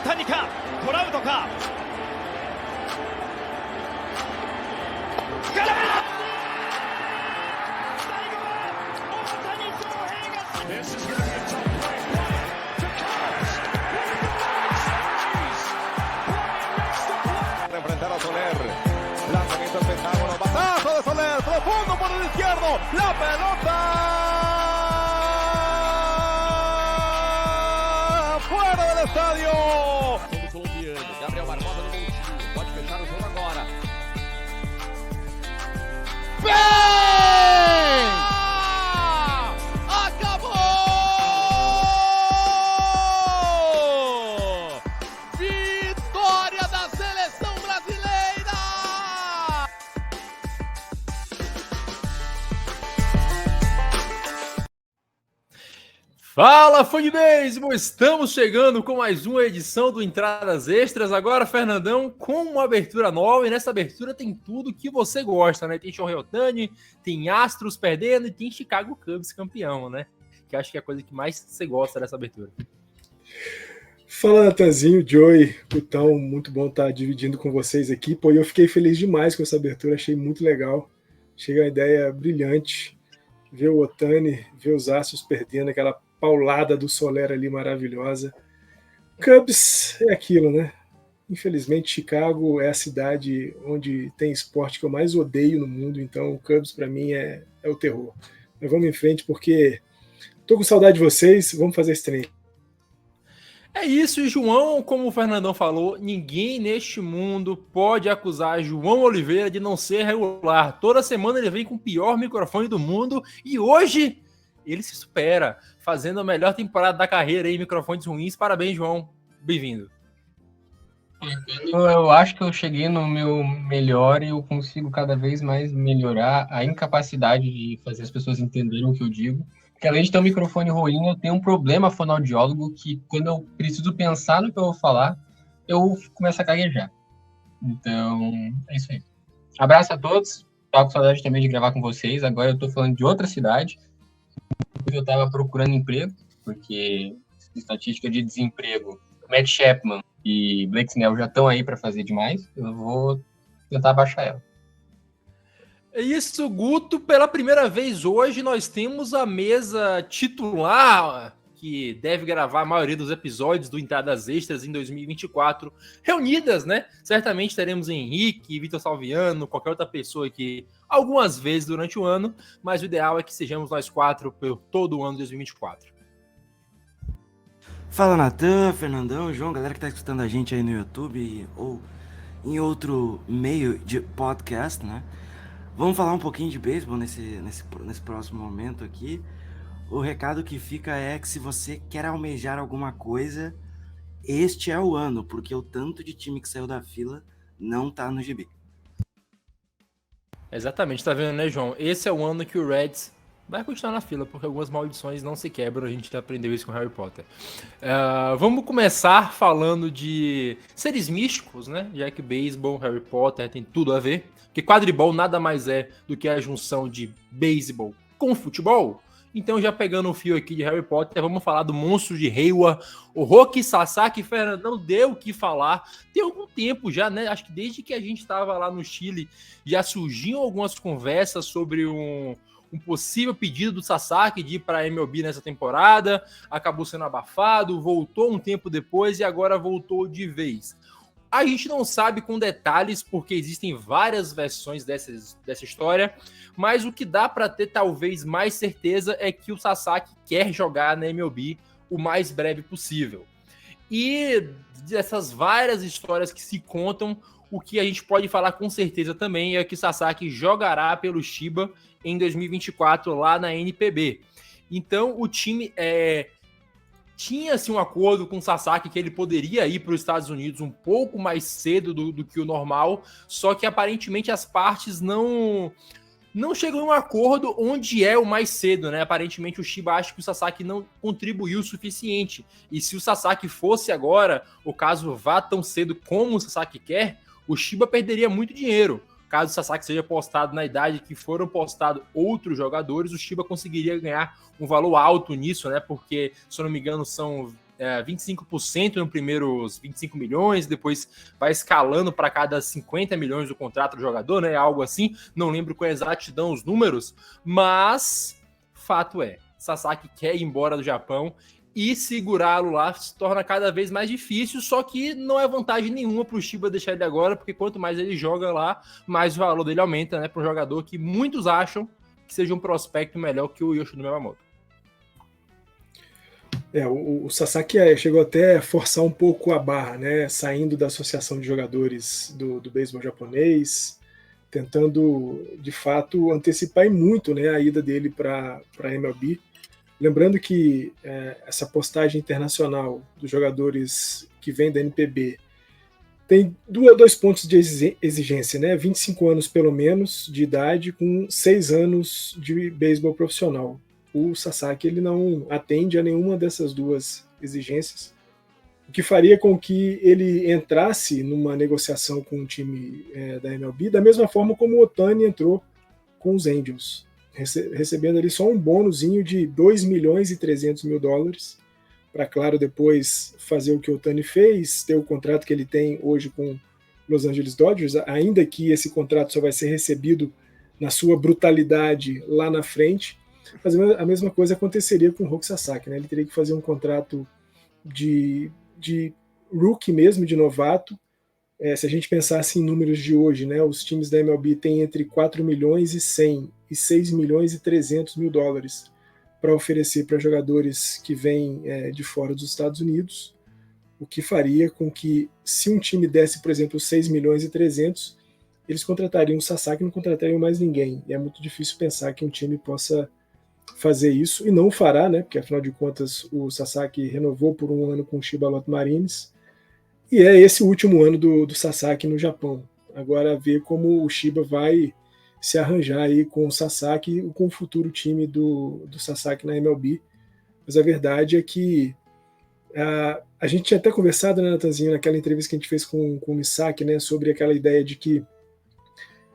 谷かトラウトか最後は大谷翔平がenfrentar a Soler, lanzamiento al pentágono, batazo de Soler, profundo por el izquierdo, la pelota fuera del estadio. Todo colombiano, Gabriel Barbosa no Montinho, pode fechar o jogo agora. Fala, fã de beisebol! Estamos chegando com mais uma edição do Entradas Extras. Agora, Fernandão, com uma abertura nova. E nessa abertura tem tudo que você gosta, né? Tem Shohei Ohtani, tem Astros perdendo e tem Chicago Cubs campeão, né? Que acho que é a coisa que mais você gosta dessa abertura. Fala, Natanzinho, Joey, Gutão, muito bom estar dividindo com vocês aqui. Pô, eu fiquei feliz demais com essa abertura, achei muito legal. Achei uma ideia brilhante. Ver o Ohtani, ver os Astros perdendo, aquela paulada do Soler ali maravilhosa. Cubs é aquilo, né? Infelizmente, Chicago é a cidade onde tem esporte que eu mais odeio no mundo, então o Cubs para mim é o terror. Mas vamos em frente porque tô com saudade de vocês, vamos fazer esse trem. É isso, João, como o Fernandão falou, ninguém neste mundo pode acusar João Oliveira de não ser regular. Toda semana ele vem com o pior microfone do mundo e hoje ele se supera, fazendo a melhor temporada da carreira aí, microfones ruins. Parabéns, João. Bem-vindo. Eu acho que eu cheguei no meu melhor e eu consigo cada vez mais melhorar a incapacidade de fazer as pessoas entenderem o que eu digo. Porque além de ter um microfone ruim, eu tenho um problema fonoaudiólogo que quando eu preciso pensar no que eu vou falar, eu começo a gaguejar. Então, é isso aí. Abraço a todos. Tava com saudade também de gravar com vocês. Agora eu tô falando de outra cidade. Eu estava procurando emprego, porque estatística de desemprego, Matt Chapman e Blake Snell já estão aí para fazer demais. Eu vou tentar baixar ela. É isso, Guto. Pela primeira vez hoje nós temos a mesa titular que deve gravar a maioria dos episódios do Entradas Extras em 2024 reunidas, né? Certamente teremos Henrique, Vitor Salviano, qualquer outra pessoa aqui algumas vezes durante o ano, mas o ideal é que sejamos nós quatro por todo o ano de 2024. Fala, Natan, Fernandão, João, galera que tá escutando a gente aí no YouTube ou em outro meio de podcast, né? Vamos falar um pouquinho de beisebol nesse próximo momento aqui. O recado que fica é que se você quer almejar alguma coisa, este é o ano, porque o tanto de time que saiu da fila não tá no gibi. Exatamente, tá vendo, né, João? Esse é o ano que o Reds vai continuar na fila, porque algumas maldições não se quebram, a gente aprendeu isso com Harry Potter. Vamos começar falando de seres místicos, né? Já que beisebol, Harry Potter tem tudo a ver, porque quadribol nada mais é do que a junção de beisebol com futebol. Então, já pegando o fio aqui de Harry Potter, vamos falar do monstro de Reiwa, o Roki Sasaki. Fernandão deu o que falar. Tem algum tempo já, né? Acho que desde que a gente estava lá no Chile, já surgiam algumas conversas sobre um possível pedido do Sasaki de ir para a MLB nessa temporada. Acabou sendo abafado, voltou um tempo depois e agora voltou de vez. A gente não sabe com detalhes, porque existem várias versões dessa história, mas o que dá para ter talvez mais certeza é que o Sasaki quer jogar na MLB o mais breve possível. E dessas várias histórias que se contam, o que a gente pode falar com certeza também é que o Sasaki jogará pelo Chiba em 2024 lá na NPB. Então o time tinha-se um acordo com o Sasaki que ele poderia ir para os Estados Unidos um pouco mais cedo do que o normal, só que aparentemente as partes não chegam em um acordo onde é o mais cedo, né? Aparentemente o Chiba acha que o Sasaki não contribuiu o suficiente, e se o Sasaki fosse agora, o caso vá tão cedo como o Sasaki quer, o Chiba perderia muito dinheiro. Caso o Sasaki seja postado na idade que foram postados outros jogadores, o Chiba conseguiria ganhar um valor alto nisso, né? Porque, se eu não me engano, são 25% nos primeiros 25 milhões, depois vai escalando para cada 50 milhões do contrato do jogador, né? Algo assim, não lembro com exatidão os números, mas fato é, Sasaki quer ir embora do Japão e segurá-lo lá se torna cada vez mais difícil, só que não é vantagem nenhuma para o Chiba deixar ele agora, porque quanto mais ele joga lá, mais o valor dele aumenta, né? Para um jogador que muitos acham que seja um prospecto melhor que o Yoshinobu Yamamoto. O Sasaki chegou até a forçar um pouco a barra, né? Saindo da associação de jogadores do beisebol japonês, tentando, de fato, antecipar e muito, né, a ida dele para a MLB. Lembrando que essa postagem internacional dos jogadores que vem da NPB tem dois pontos de exigência, né? 25 anos pelo menos de idade com 6 anos de beisebol profissional. O Sasaki ele não atende a nenhuma dessas duas exigências, o que faria com que ele entrasse numa negociação com o time da MLB da mesma forma como o Ohtani entrou com os Angels, recebendo ali só um bônusinho de $2 milhões e 300 mil dólares, para, claro, depois fazer o que o Ohtani fez, ter o contrato que ele tem hoje com Los Angeles Dodgers, ainda que esse contrato só vai ser recebido na sua brutalidade lá na frente. Mas a mesma coisa aconteceria com o Roki Sasaki, né? Ele teria que fazer um contrato de rookie mesmo, de novato. Se a gente pensasse em números de hoje, né, os times da MLB têm entre 4 milhões e 100 e 6 milhões e 300 mil dólares para oferecer para jogadores que vêm de fora dos Estados Unidos, o que faria com que, se um time desse, por exemplo, 6 milhões e 300, eles contratariam o Sasaki e não contratariam mais ninguém. E é muito difícil pensar que um time possa fazer isso, e não o fará, né? Porque afinal de contas o Sasaki renovou por um ano com o Chiba Lotte Marines, e é esse o último ano do Sasaki no Japão. Agora ver como o Chiba vai se arranjar aí com o Sasaki e com o futuro time do Sasaki na MLB. Mas a verdade é que a gente tinha até conversado, né, Natanzinho, naquela entrevista que a gente fez com o Misaki, né, sobre aquela ideia de que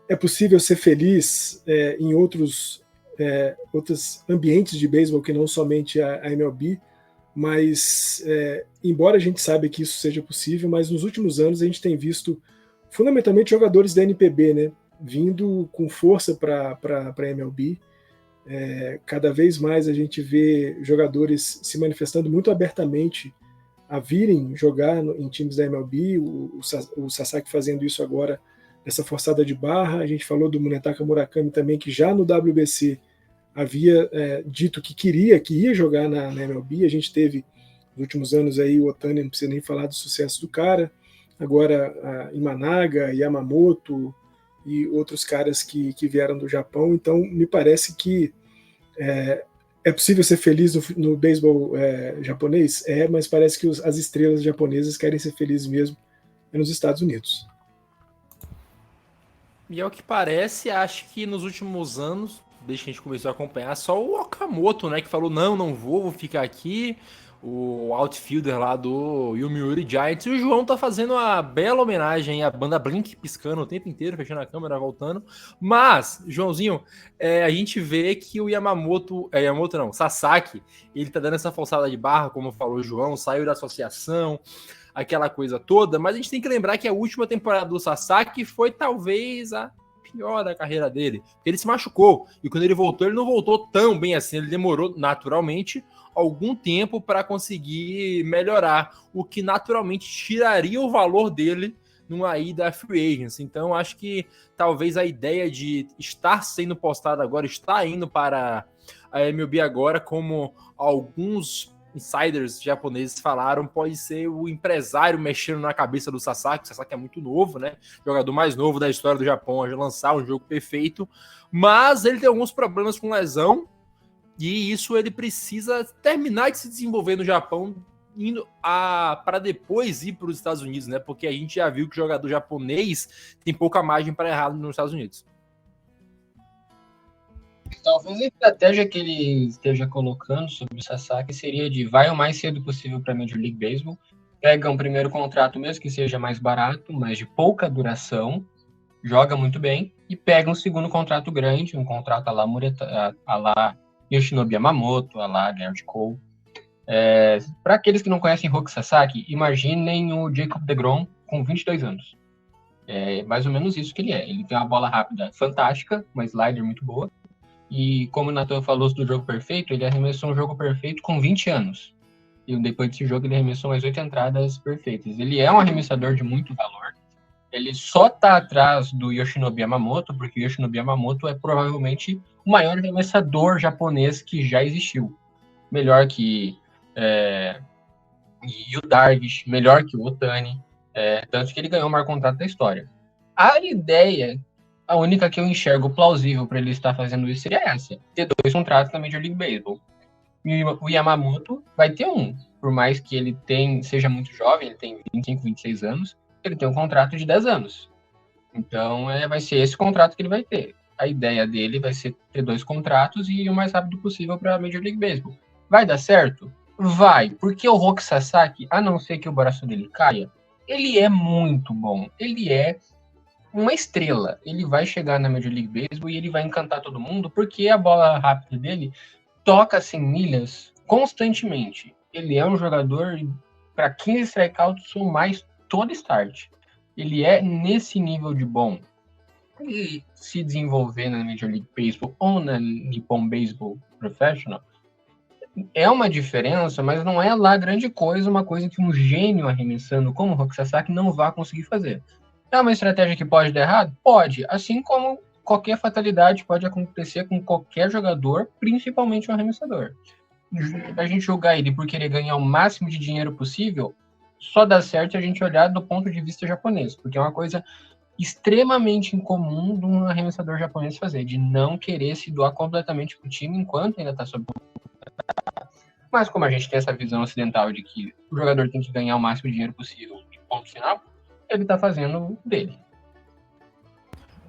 é possível ser feliz em outros ambientes de beisebol que não somente a MLB, mas embora a gente saiba que isso seja possível, mas nos últimos anos a gente tem visto fundamentalmente jogadores da NPB, né, vindo com força para a MLB. Cada vez mais a gente vê jogadores se manifestando muito abertamente a virem jogar em times da MLB, o Sasaki fazendo isso agora nessa forçada de barra. A gente falou do Munetaka Murakami também, que já no WBC havia dito que ia jogar na MLB. A gente teve nos últimos anos aí o Ohtani, não precisa nem falar do sucesso do cara, agora Imanaga, Yamamoto e outros caras que vieram do Japão. Então me parece que é possível ser feliz no beisebol japonês, mas parece que as estrelas japonesas querem ser felizes mesmo nos Estados Unidos. E é o que parece, acho que nos últimos anos, desde que a gente começou a acompanhar, só o Okamoto, né, que falou, não vou ficar aqui, o outfielder lá do Yomiuri Giants, e o João tá fazendo uma bela homenagem à banda Blink, piscando o tempo inteiro, fechando a câmera, voltando, mas, Joãozinho, a gente vê que o Sasaki, ele tá dando essa forçada de barra, como falou o João, saiu da associação, aquela coisa toda, mas a gente tem que lembrar que a última temporada do Sasaki foi talvez a pior da carreira dele. Ele se machucou, e quando ele voltou, ele não voltou tão bem assim, ele demorou naturalmente algum tempo para conseguir melhorar, o que naturalmente tiraria o valor dele numa ida à free agency. Então acho que talvez a ideia de estar sendo postado agora, estar indo para a MLB agora, como alguns insiders japoneses falaram, pode ser o empresário mexendo na cabeça do Sasaki. O Sasaki é muito novo, né? Jogador mais novo da história do Japão a lançar um jogo perfeito, mas ele tem alguns problemas com lesão, e isso ele precisa terminar de se desenvolver no Japão, indo para depois ir para os Estados Unidos, né? Porque a gente já viu que o jogador japonês tem pouca margem para errar nos Estados Unidos. Talvez a estratégia que ele esteja colocando sobre o Sasaki seria de vai o mais cedo possível para a Major League Baseball, pega um primeiro contrato, mesmo que seja mais barato, mas de pouca duração, joga muito bem, e pega um segundo contrato grande, um contrato a lá Yoshinobu Yamamoto, a lá Garrett Cole, Para aqueles que não conhecem Roki Sasaki, imaginem o Jacob deGrom com 22 anos. É mais ou menos isso que ele é. Ele tem uma bola rápida fantástica, uma slider muito boa. E como o Nathan falou do jogo perfeito, ele arremessou um jogo perfeito com 20 anos. E depois desse jogo ele arremessou mais 8 entradas perfeitas. Ele é um arremessador de muito valor. Ele só tá atrás do Yoshinobu Yamamoto, porque o Yoshinobu Yamamoto é provavelmente o maior arremessador japonês que já existiu. Melhor que Yu Darvish, melhor que o Otani. Tanto que ele ganhou o maior contrato da história. A ideia, a única que eu enxergo plausível para ele estar fazendo isso seria essa: ter 2 contratos na Major League Baseball. E o Yamamoto vai ter um, por mais que ele seja muito jovem, ele tem 25, 26 anos, ele tem um contrato de 10 anos. Então vai ser esse contrato que ele vai ter. A ideia dele vai ser ter 2 contratos e ir o mais rápido possível para a Major League Baseball. Vai dar certo? Vai, porque o Roki Sasaki, a não ser que o braço dele caia, ele é muito bom. Ele é uma estrela. Ele vai chegar na Major League Baseball e ele vai encantar todo mundo, porque a bola rápida dele toca 100 milhas constantemente. Ele é um jogador para 15 strikeouts ou mais todo start. Ele é nesse nível de bom. E se desenvolver na Major League Baseball ou na Nippon Baseball Professional é uma diferença, mas não é lá grande coisa, uma coisa que um gênio arremessando como o Roki Sasaki não vai conseguir fazer. É uma estratégia que pode dar errado? Pode, assim como qualquer fatalidade pode acontecer com qualquer jogador, principalmente um arremessador. A gente julgar ele por querer ganhar o máximo de dinheiro possível, só dá certo a gente olhar do ponto de vista japonês, porque é uma coisa extremamente incomum de um arremessador japonês fazer, de não querer se doar completamente para o time enquanto ainda está sob. Mas como a gente tem essa visão ocidental de que o jogador tem que ganhar o máximo de dinheiro possível e ponto final, ele está fazendo dele.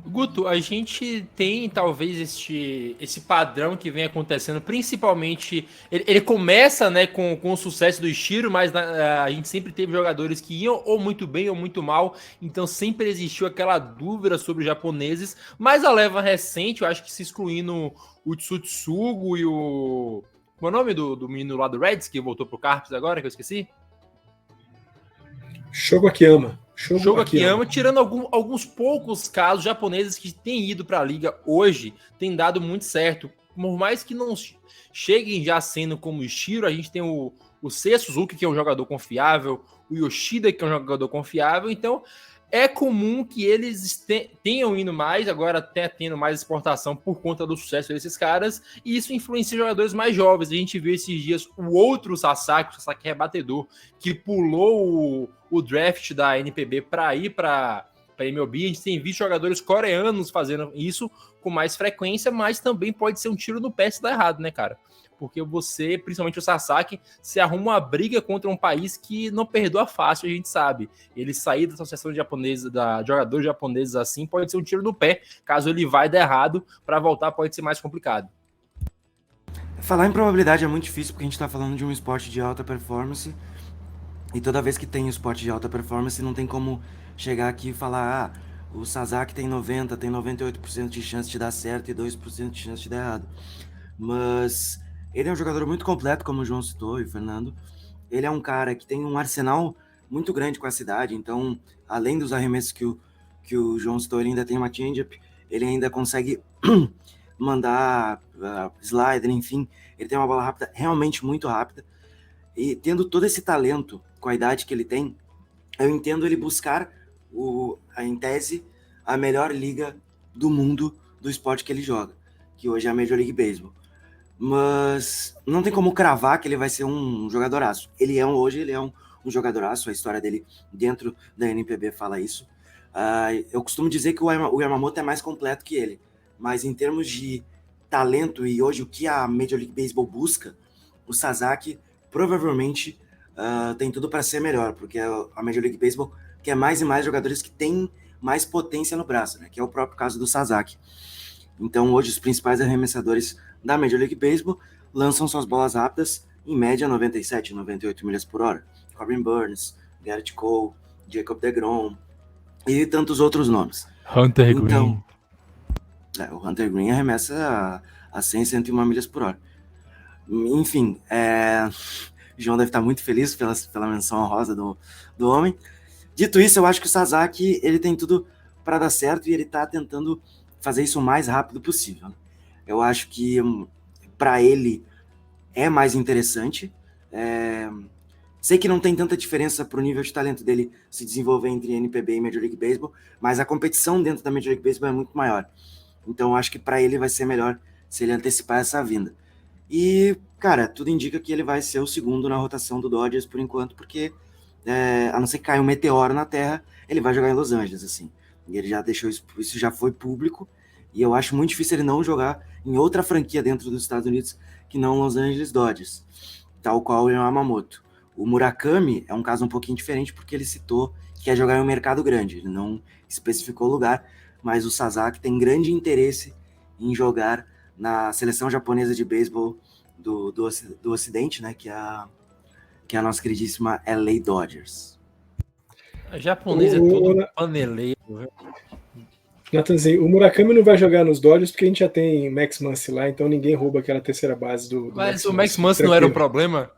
Guto, a gente tem talvez esse padrão que vem acontecendo, principalmente, ele começa, né, com o sucesso do Ichiro, mas a gente sempre teve jogadores que iam ou muito bem ou muito mal, então sempre existiu aquela dúvida sobre os japoneses, mas a leva recente, eu acho que se excluindo o Tsutsugo e o... Qual é o nome do menino lá do Reds, que voltou pro Carps agora, que eu esqueci? Shogo Akiyama. Shogo Akiyama, tirando alguns poucos casos japoneses que têm ido para a liga hoje, tem dado muito certo. Por mais que não cheguem já sendo como o Ichiro, a gente tem o Seiya Suzuki, que é um jogador confiável, o Yoshida, que é um jogador confiável, então é comum que eles tenham indo mais, agora até tendo mais exportação por conta do sucesso desses caras, e isso influencia jogadores mais jovens. A gente viu esses dias o outro Sasaki, o Sasaki rebatedor, que pulou o draft da NPB para ir para MLB. A gente tem visto jogadores coreanos fazendo isso com mais frequência, mas também pode ser um tiro no pé se dar errado, né, cara? Porque você, principalmente o Sasaki, se arruma uma briga contra um país que não perdoa fácil, a gente sabe. Ele sair da associação japonesa, da jogadores japoneses assim, pode ser um tiro no pé. Caso ele vai dar errado, para voltar pode ser mais complicado. Falar em probabilidade é muito difícil, porque a gente tá falando de um esporte de alta performance, e toda vez que tem um esporte de alta performance, não tem como chegar aqui e falar, o Sasaki tem 90, tem 98% de chance de dar certo e 2% de chance de dar errado. Mas ele é um jogador muito completo, como o João citou e o Fernando. Ele é um cara que tem um arsenal muito grande com a cidade, então, além dos arremessos que o João citou, ele ainda tem uma change-up, ele ainda consegue mandar slider, enfim, ele tem uma bola rápida, realmente muito rápida, e tendo todo esse talento com a idade que ele tem, eu entendo ele buscar, em tese, a melhor liga do mundo do esporte que ele joga, que hoje é a Major League Baseball. Mas não tem como cravar que ele vai ser um jogadoraço. Hoje ele é um jogadoraço, a história dele dentro da NPB fala isso. Eu costumo dizer que o Yamamoto é mais completo que ele, mas em termos de talento e hoje o que a Major League Baseball busca, o Sasaki provavelmente tem tudo para ser melhor, porque a Major League Baseball quer mais e mais jogadores que têm mais potência no braço, né? Que é o próprio caso do Sasaki. Então hoje os principais arremessadores da Major League Baseball lançam suas bolas rápidas em média 97, 98 milhas por hora. Corbin Burns, Garrett Cole, Jacob deGrom e tantos outros nomes. Hunter Green. O Hunter Green arremessa a 100, 101 milhas por hora. Enfim, João deve estar muito feliz pela menção honrosa do homem. Dito isso, eu acho que o Sasaki, ele tem tudo para dar certo e ele tá tentando fazer isso o mais rápido possível. Eu acho que para ele é mais interessante. Sei que não tem tanta diferença pro nível de talento dele se desenvolver entre NPB e Major League Baseball, mas a competição dentro da Major League Baseball é muito maior. Então eu acho que para ele vai ser melhor se ele antecipar essa vinda. E, cara, tudo indica que ele vai ser o segundo na rotação do Dodgers por enquanto, porque a não ser que caia um meteoro na Terra, ele vai jogar em Los Angeles, assim. E ele já deixou isso já foi público, e eu acho muito difícil ele não jogar em outra franquia dentro dos Estados Unidos que não Los Angeles Dodgers, tal qual o Yamamoto. O Murakami é um caso um pouquinho diferente, porque ele citou que quer jogar em um mercado grande, ele não especificou o lugar, mas o Sasaki tem grande interesse em jogar na seleção japonesa de beisebol do Ocidente, né, que é a nossa queridíssima LA Dodgers. A japonesa é tudo paneleiro, velho. Nathanzinho, o Murakami não vai jogar nos Dodgers porque a gente já tem Max Muncy lá, então ninguém rouba aquela terceira base do Mas o Max Muncy não era um problema?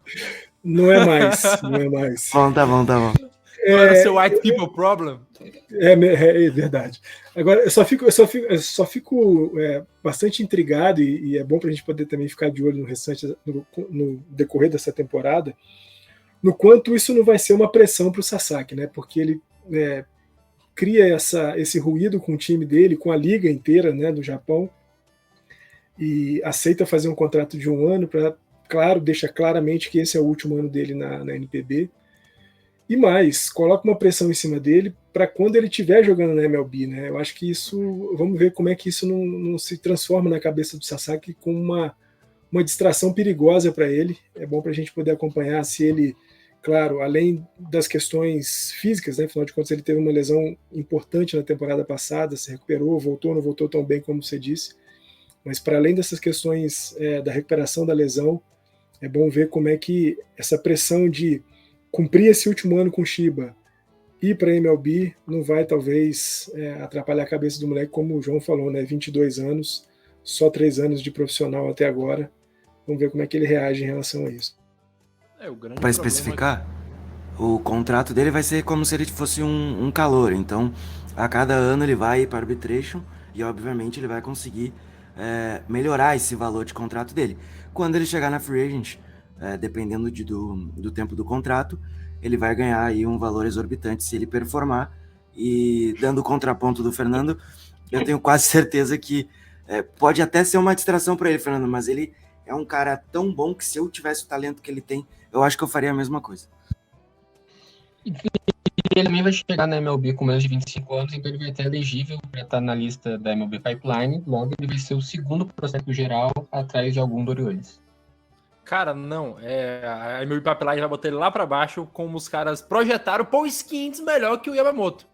Não é mais, não é mais. Bom, tá bom. Não era seu white people problem? É verdade. Agora, eu só fico bastante intrigado e é bom para a gente poder também ficar de olho no restante, no decorrer dessa temporada, no quanto isso não vai ser uma pressão para o Sasaki, né? Porque ele cria esse ruído com o time dele, com a liga inteira, né, do Japão, e aceita fazer um contrato de 1 ano para, claro, deixa claramente que esse é o último ano dele na NPB. E mais, coloca uma pressão em cima dele para quando ele estiver jogando na MLB, né? Eu acho que isso, vamos ver como é que isso não se transforma na cabeça do Sasaki com uma distração perigosa para ele. É bom para a gente poder acompanhar se ele, claro, além das questões físicas, né? Afinal de contas ele teve uma lesão importante na temporada passada, se recuperou, voltou, não voltou tão bem como você disse, mas para além dessas questões da recuperação da lesão, é bom ver como é que essa pressão de cumprir esse último ano com o Shiba e para a MLB não vai talvez atrapalhar a cabeça do moleque, como o João falou, né? 22 anos, só 3 anos de profissional até agora. Vamos ver como é que ele reage em relação a isso. Para especificar, o contrato dele vai ser como se ele fosse um calouro. Então, a cada ano ele vai para arbitration e, obviamente, ele vai conseguir melhorar esse valor de contrato dele. Quando ele chegar na free agent, dependendo do tempo do contrato, ele vai ganhar aí um valor exorbitante se ele performar. E dando o contraponto do Fernando, eu tenho quase certeza que pode até ser uma distração para ele, Fernando, mas ele é um cara tão bom que se eu tivesse o talento que ele tem, eu acho que eu faria a mesma coisa. E ele também vai chegar na MLB com menos de 25 anos, então ele vai estar elegível para estar na lista da MLB Pipeline, logo ele vai ser o segundo prospecto geral atrás de algum do Orioles. Cara, não. A MLB Pipeline vai botar ele lá pra baixo, como os caras projetaram o Paul Skeens melhor que o Yamamoto.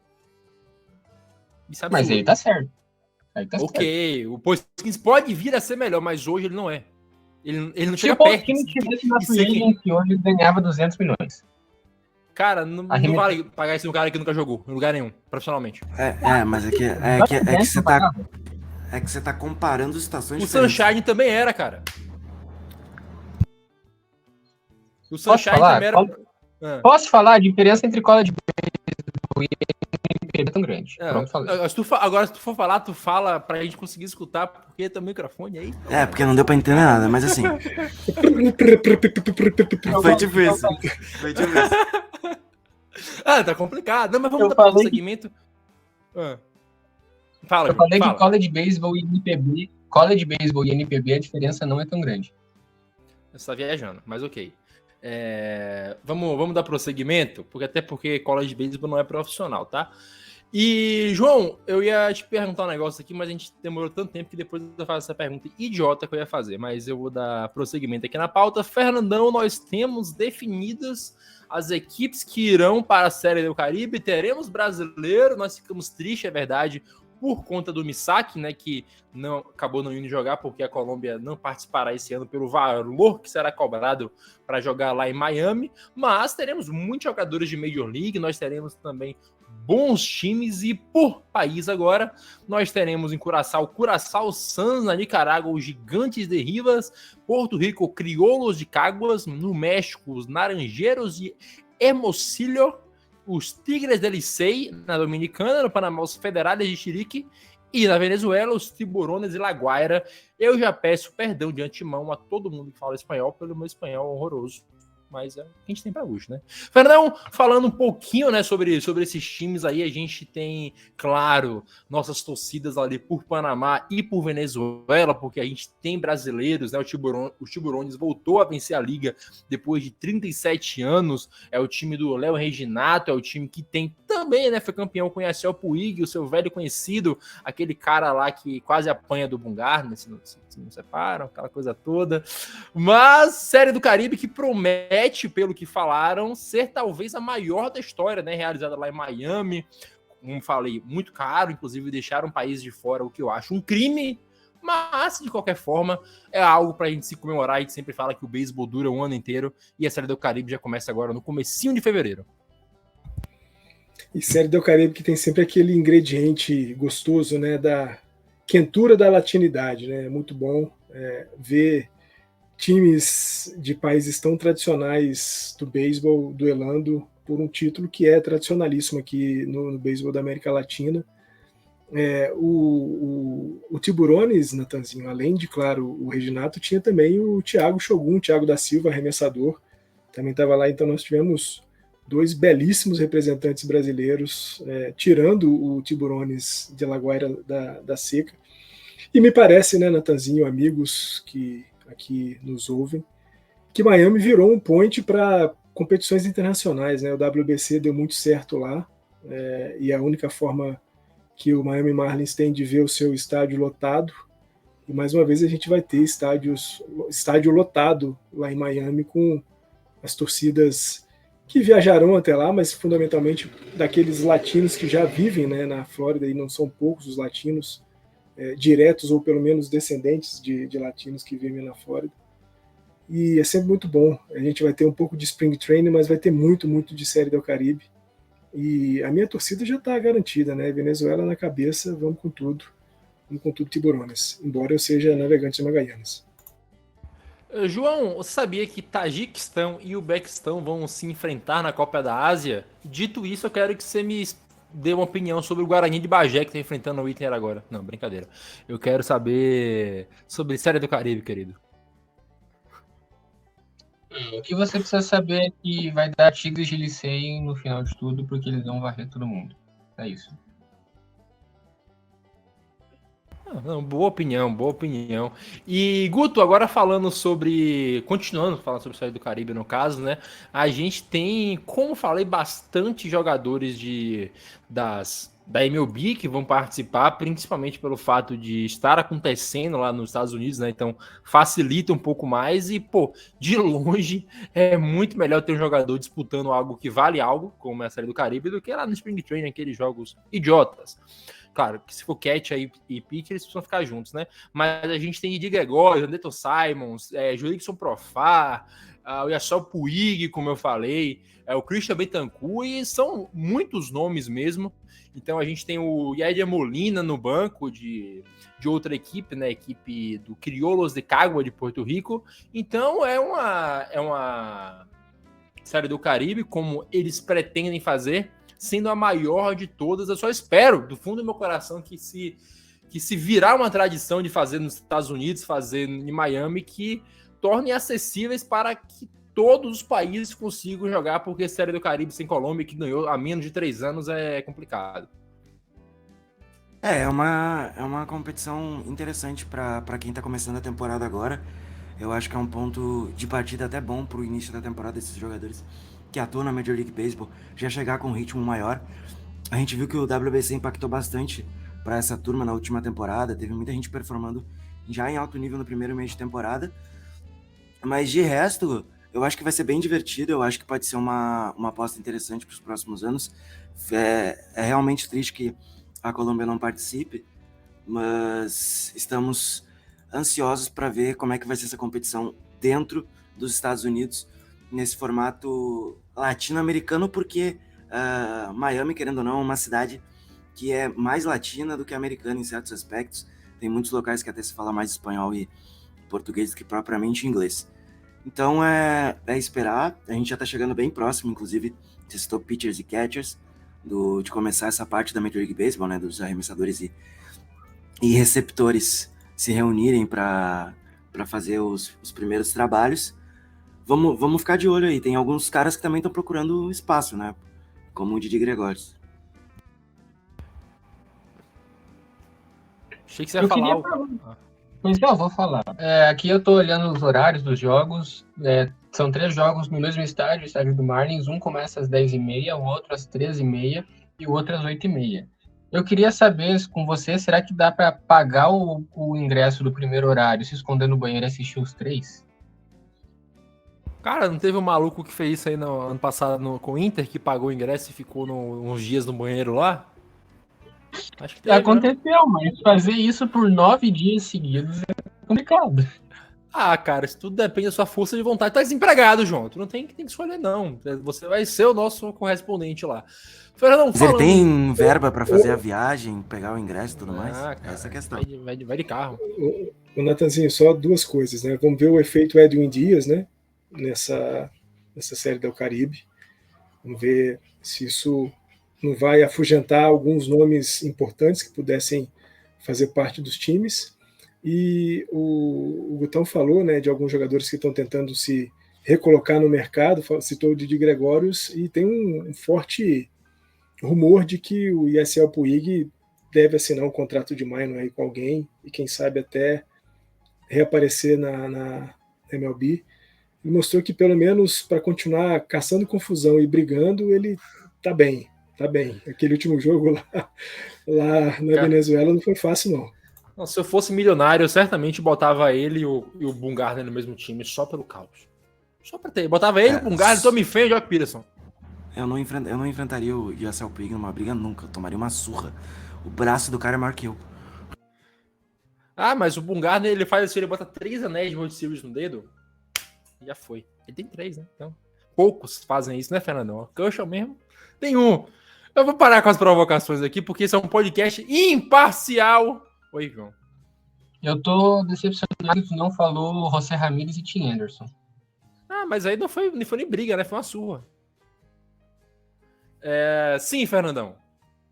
Mas aí tá certo. Ok, o Paul Skeens pode vir a ser melhor, mas hoje ele não é. Ele não Se chega o Paul perto. Skeens tivesse na free agent, hoje ele ganhava 200 milhões. Cara, não vale pagar esse cara que nunca jogou em lugar nenhum, profissionalmente. Mas é que você tá comparando situações O diferentes. Sunshine também era, cara. O Sunshine também era. Posso falar? A diferença entre college baseball e NPB é tão grande. Pronto, falei. Agora, se tu for falar, tu fala pra gente conseguir escutar, porque tem o microfone aí. Porque não deu pra entender nada, mas assim. Foi tipo isso. Tá complicado. Não, mas vamos dar para o segmento. Fala, eu falei que college baseball e NPB a diferença não é tão grande. Você tá viajando, mas ok. Vamos dar prosseguimento, porque college baseball não é profissional, tá? E, João, eu ia te perguntar um negócio aqui, mas a gente demorou tanto tempo que depois eu faço essa pergunta idiota que eu ia fazer, mas eu vou dar prosseguimento aqui na pauta. Fernandão, nós temos definidas as equipes que irão para a Série do Caribe, teremos brasileiro, nós ficamos tristes, é verdade, por conta do Misaki, né, que acabou não indo jogar porque a Colômbia não participará esse ano pelo valor que será cobrado para jogar lá em Miami, mas teremos muitos jogadores de Major League, nós teremos também bons times e por país agora, nós teremos em Curaçao, Curaçao Suns, na Nicarágua, os Gigantes de Rivas, Porto Rico, Criollos de Caguas, no México, os Naranjeiros de Hermosillo, os Tigres del Licey, na Dominicana, no Panamá, os Federales de Chiriquí, e na Venezuela, os Tiburones de La Guaira. Eu já peço perdão de antemão a todo mundo que fala espanhol pelo meu espanhol horroroso, mas é o que a gente tem para hoje, né? Fernão, falando um pouquinho, né, sobre esses times aí, a gente tem, claro, nossas torcidas ali por Panamá e por Venezuela, porque a gente tem brasileiros, né? Os Tiburones voltou a vencer a liga depois de 37 anos, é o time do Léo Reginato, é o time que tem também, né, foi campeão com o Yacel Puig, o seu velho conhecido, aquele cara lá que quase apanha do Bungar, né, se não separam, aquela coisa toda. Mas Série do Caribe que promete, pelo que falaram, ser talvez a maior da história, né, realizada lá em Miami, como falei, muito caro, inclusive deixaram um país de fora, o que eu acho um crime, mas de qualquer forma é algo pra gente se comemorar. A gente sempre fala que o beisebol dura um ano inteiro e a Série do Caribe já começa agora no comecinho de fevereiro. E Série do Caribe que tem sempre aquele ingrediente gostoso, né, da quentura da latinidade, né? É muito bom ver times de países tão tradicionais do beisebol duelando por um título que é tradicionalíssimo aqui no beisebol da América Latina. O Tiburones, Natanzinho, além de, claro, o Reginato, tinha também o Thiago Shogun, Thiago da Silva, arremessador, também estava lá. Então nós tivemos dois belíssimos representantes brasileiros, tirando o Tiburones de La Guaira da Seca. E me parece, né, Natanzinho, amigos que aqui nos ouvem, que Miami virou um point para competições internacionais, né? O WBC deu muito certo lá, e a única forma que o Miami Marlins tem de ver o seu estádio lotado, e mais uma vez a gente vai ter estádio lotado lá em Miami, com as torcidas que viajarão até lá, mas fundamentalmente daqueles latinos que já vivem, né, na Flórida, e não são poucos os latinos diretos ou pelo menos descendentes de latinos que vivem na Flórida. E é sempre muito bom. A gente vai ter um pouco de Spring Training, mas vai ter muito, muito de Série do Caribe. E a minha torcida já está garantida, né? Venezuela na cabeça, vamos com tudo Tiburones, embora eu seja navegante de Magallanes. João, você sabia que Tajiquistão e Uzbequistão vão se enfrentar na Copa da Ásia? Dito isso, eu quero que você me dê uma opinião sobre o Guarani de Bagé, que está enfrentando o Inter agora. Não, brincadeira. Eu quero saber sobre Série do Caribe, querido. O que você precisa saber é que vai dar Tigres de Licey no final de tudo, porque eles vão varrer todo mundo. É isso. Não, boa opinião. E, Guto, agora continuando falando sobre o Série do Caribe, no caso, né? A gente tem, como falei, bastante jogadores da MLB que vão participar, principalmente pelo fato de estar acontecendo lá nos Estados Unidos, né? Então facilita um pouco mais e, de longe é muito melhor ter um jogador disputando algo que vale algo, como é a Série do Caribe, do que lá no Spring Training, aqueles jogos idiotas. Claro, que se for catch aí e pitch, eles precisam ficar juntos, né? Mas a gente tem Didi Gregório, Anderson Simons, Jurickson Profar, o Yacel Puig, como eu falei, o Christian Bentancur, e são muitos nomes mesmo. Então a gente tem o Yadier Molina no banco de outra equipe, né? Equipe do Criollos de Cagua de Porto Rico. Então é uma Série do Caribe, como eles pretendem fazer, sendo a maior de todas. Eu só espero, do fundo do meu coração, que se virar uma tradição de fazer nos Estados Unidos, fazer em Miami, que torne acessíveis para que todos os países consigam jogar, porque Série do Caribe sem Colômbia, que ganhou há menos de 3 anos, é complicado. É uma competição interessante para quem tá começando a temporada agora. Eu acho que é um ponto de partida até bom pro início da temporada desses jogadores que atuam na Major League Baseball já chegar com um ritmo maior. A gente viu que o WBC impactou bastante para essa turma na última temporada, teve muita gente performando já em alto nível no primeiro mês de temporada, mas de resto, eu acho que vai ser bem divertido, eu acho que pode ser uma aposta interessante para os próximos anos. É realmente triste que a Colômbia não participe, mas estamos ansiosos para ver como é que vai ser essa competição dentro dos Estados Unidos, nesse formato latino-americano, porque Miami, querendo ou não, é uma cidade que é mais latina do que americana em certos aspectos. Tem muitos locais que até se fala mais espanhol e português do que propriamente inglês. Então é esperar, a gente já está chegando bem próximo, inclusive, você citou pitchers e catchers, de começar essa parte da Major League Baseball, né, dos arremessadores e receptores se reunirem para fazer os primeiros trabalhos. Vamos ficar de olho aí, tem alguns caras que também estão procurando espaço, né, como o Didi Gregório. Achei que você ia falar. Mas não, vou falar. Aqui eu tô olhando os horários dos jogos. São 3 jogos no mesmo estádio, o estádio do Marlins. Um começa às 10h30, o outro às 13h30 e o outro às 8h30. Eu queria saber com você, será que dá para pagar o ingresso do primeiro horário, se esconder no banheiro e assistir os 3? Cara, não teve um maluco que fez isso aí no ano passado com o Inter, que pagou o ingresso e ficou uns dias no banheiro lá? Acho que teve, Aconteceu, né? Mas fazer isso por 9 dias seguidos é complicado. Ah, cara, isso tudo depende da sua força de vontade. Tu tá desempregado, João. Tu não tem que escolher, não. Você vai ser o nosso correspondente lá. Fernandão, Mas ele tem verba para fazer a viagem, pegar o ingresso e tudo mais? Cara, essa é a questão. Vai de carro. O Natanzinho, só 2 coisas, né? Vamos ver o efeito Edwin Dias, né? Nessa série do Caribe. Vamos ver se isso não vai afugentar alguns nomes importantes que pudessem fazer parte dos times. E o Gutão falou, né, de alguns jogadores que estão tentando se recolocar no mercado, citou o Didi Gregórios, e tem um forte rumor de que o Yasiel Puig deve assinar um contrato de minor aí com alguém, e quem sabe até reaparecer na MLB. Ele mostrou que pelo menos para continuar caçando confusão e brigando, ele tá bem. Aquele último jogo lá na Venezuela não foi fácil, não. Não, se eu fosse milionário, eu certamente botava ele e o Bumgarner no mesmo time, só pelo caos. Só pra ter. Botava ele, o Bumgarner, Tommy Pham e o Jock Peterson. Eu não enfrentaria o Yasiel Puig numa briga nunca. Eu tomaria uma surra. O braço do cara é maior que eu. Ah, mas o Bumgarner, ele faz assim, ele bota 3 anéis de World Series no dedo. Já foi. Ele tem 3, né? Então, poucos fazem isso, né, Fernandão? O Kershaw mesmo tem 1. Eu vou parar com as provocações aqui, porque esse é um podcast imparcial. Oi, João. Eu tô decepcionado que não falou José Ramírez e Tim Anderson. Ah, mas aí não foi nem briga, né? Foi uma surra. Sim, Fernandão.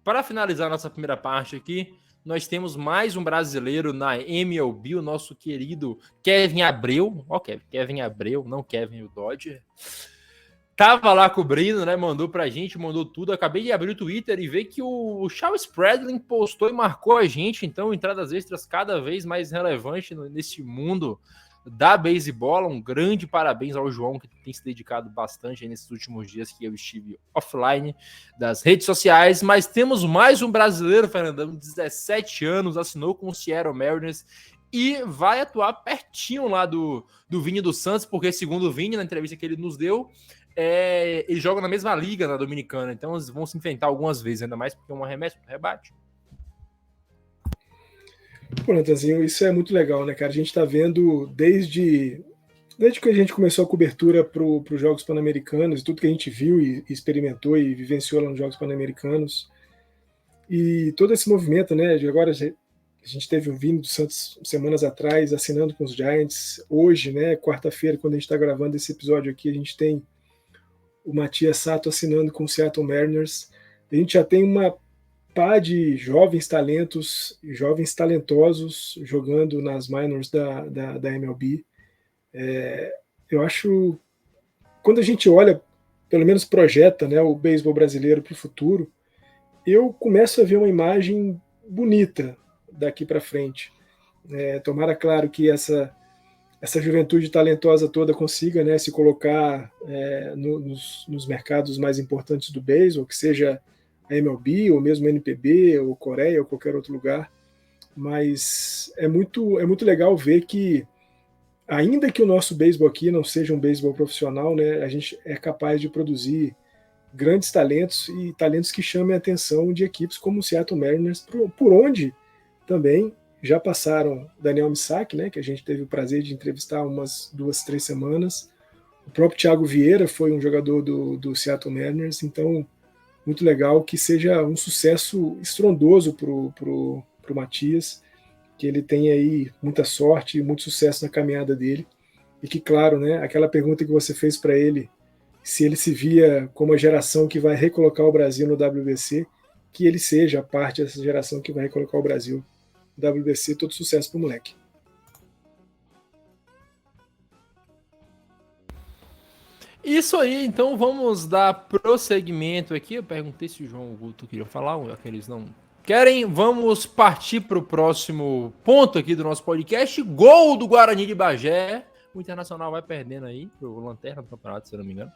Para finalizar nossa primeira parte aqui, nós temos mais um brasileiro na MLB, o nosso querido Kevin Abreu. Ó, Kevin Abreu, não Kevin o Dodger. Tava lá cobrindo, né? Mandou pra gente, mandou tudo. Acabei de abrir o Twitter e ver que o Charles Spradlin postou e marcou a gente. Então, entradas extras cada vez mais relevante nesse mundo da beisebol. Um grande parabéns ao João, que tem se dedicado bastante aí nesses últimos dias que eu estive offline das redes sociais. Mas temos mais um brasileiro, Fernandão, 17 anos, assinou com o Seattle Mariners e vai atuar pertinho lá do Vini dos Santos, porque segundo o Vini, na entrevista que ele nos deu, eles jogam na mesma liga na Dominicana, então eles vão se enfrentar algumas vezes, ainda mais porque é um arremesso, um rebate. Pô, Natanzinho, isso é muito legal, né, cara? A gente está vendo desde que a gente começou a cobertura para os Jogos Pan-Americanos, tudo que a gente viu e experimentou e vivenciou lá nos Jogos Pan-Americanos, e todo esse movimento, né, de agora a gente teve o Vini dos Santos semanas atrás assinando com os Giants. Hoje, né, quarta-feira, quando a gente está gravando esse episódio aqui, a gente tem o Matias Sato assinando com o Seattle Mariners. A gente já tem uma pá de jovens talentos, jovens talentosos jogando nas minors da MLB. Eu acho, quando a gente olha, pelo menos projeta, né, o beisebol brasileiro para o futuro, eu começo a ver uma imagem bonita daqui para frente. Tomara, claro, que essa juventude talentosa toda consiga, né, se colocar nos mercados mais importantes do beisebol, que seja a MLB, ou mesmo a NPB, ou Coreia, ou qualquer outro lugar. Mas é muito legal ver que, ainda que o nosso beisebol aqui não seja um beisebol profissional, né, a gente é capaz de produzir grandes talentos e talentos que chamem a atenção de equipes como o Seattle Mariners, por onde também já passaram Daniel Missak, né, que a gente teve o prazer de entrevistar umas 2-3 semanas. O próprio Thiago Vieira foi um jogador do Seattle Mariners, então muito legal que seja um sucesso estrondoso pro Matias, que ele tenha aí muita sorte e muito sucesso na caminhada dele, e que, claro, né, aquela pergunta que você fez para ele, se ele se via como a geração que vai recolocar o Brasil no WBC, que ele seja parte dessa geração que vai recolocar o Brasil no WBC. Todo sucesso pro moleque. Isso aí, então vamos dar prosseguimento aqui. Eu perguntei se o João e o Guto queriam falar, aqueles não querem. Vamos partir para o próximo ponto aqui do nosso podcast. Gol do Guarani de Bagé. O Internacional vai perdendo aí pro Lanterna do campeonato, se eu não me engano.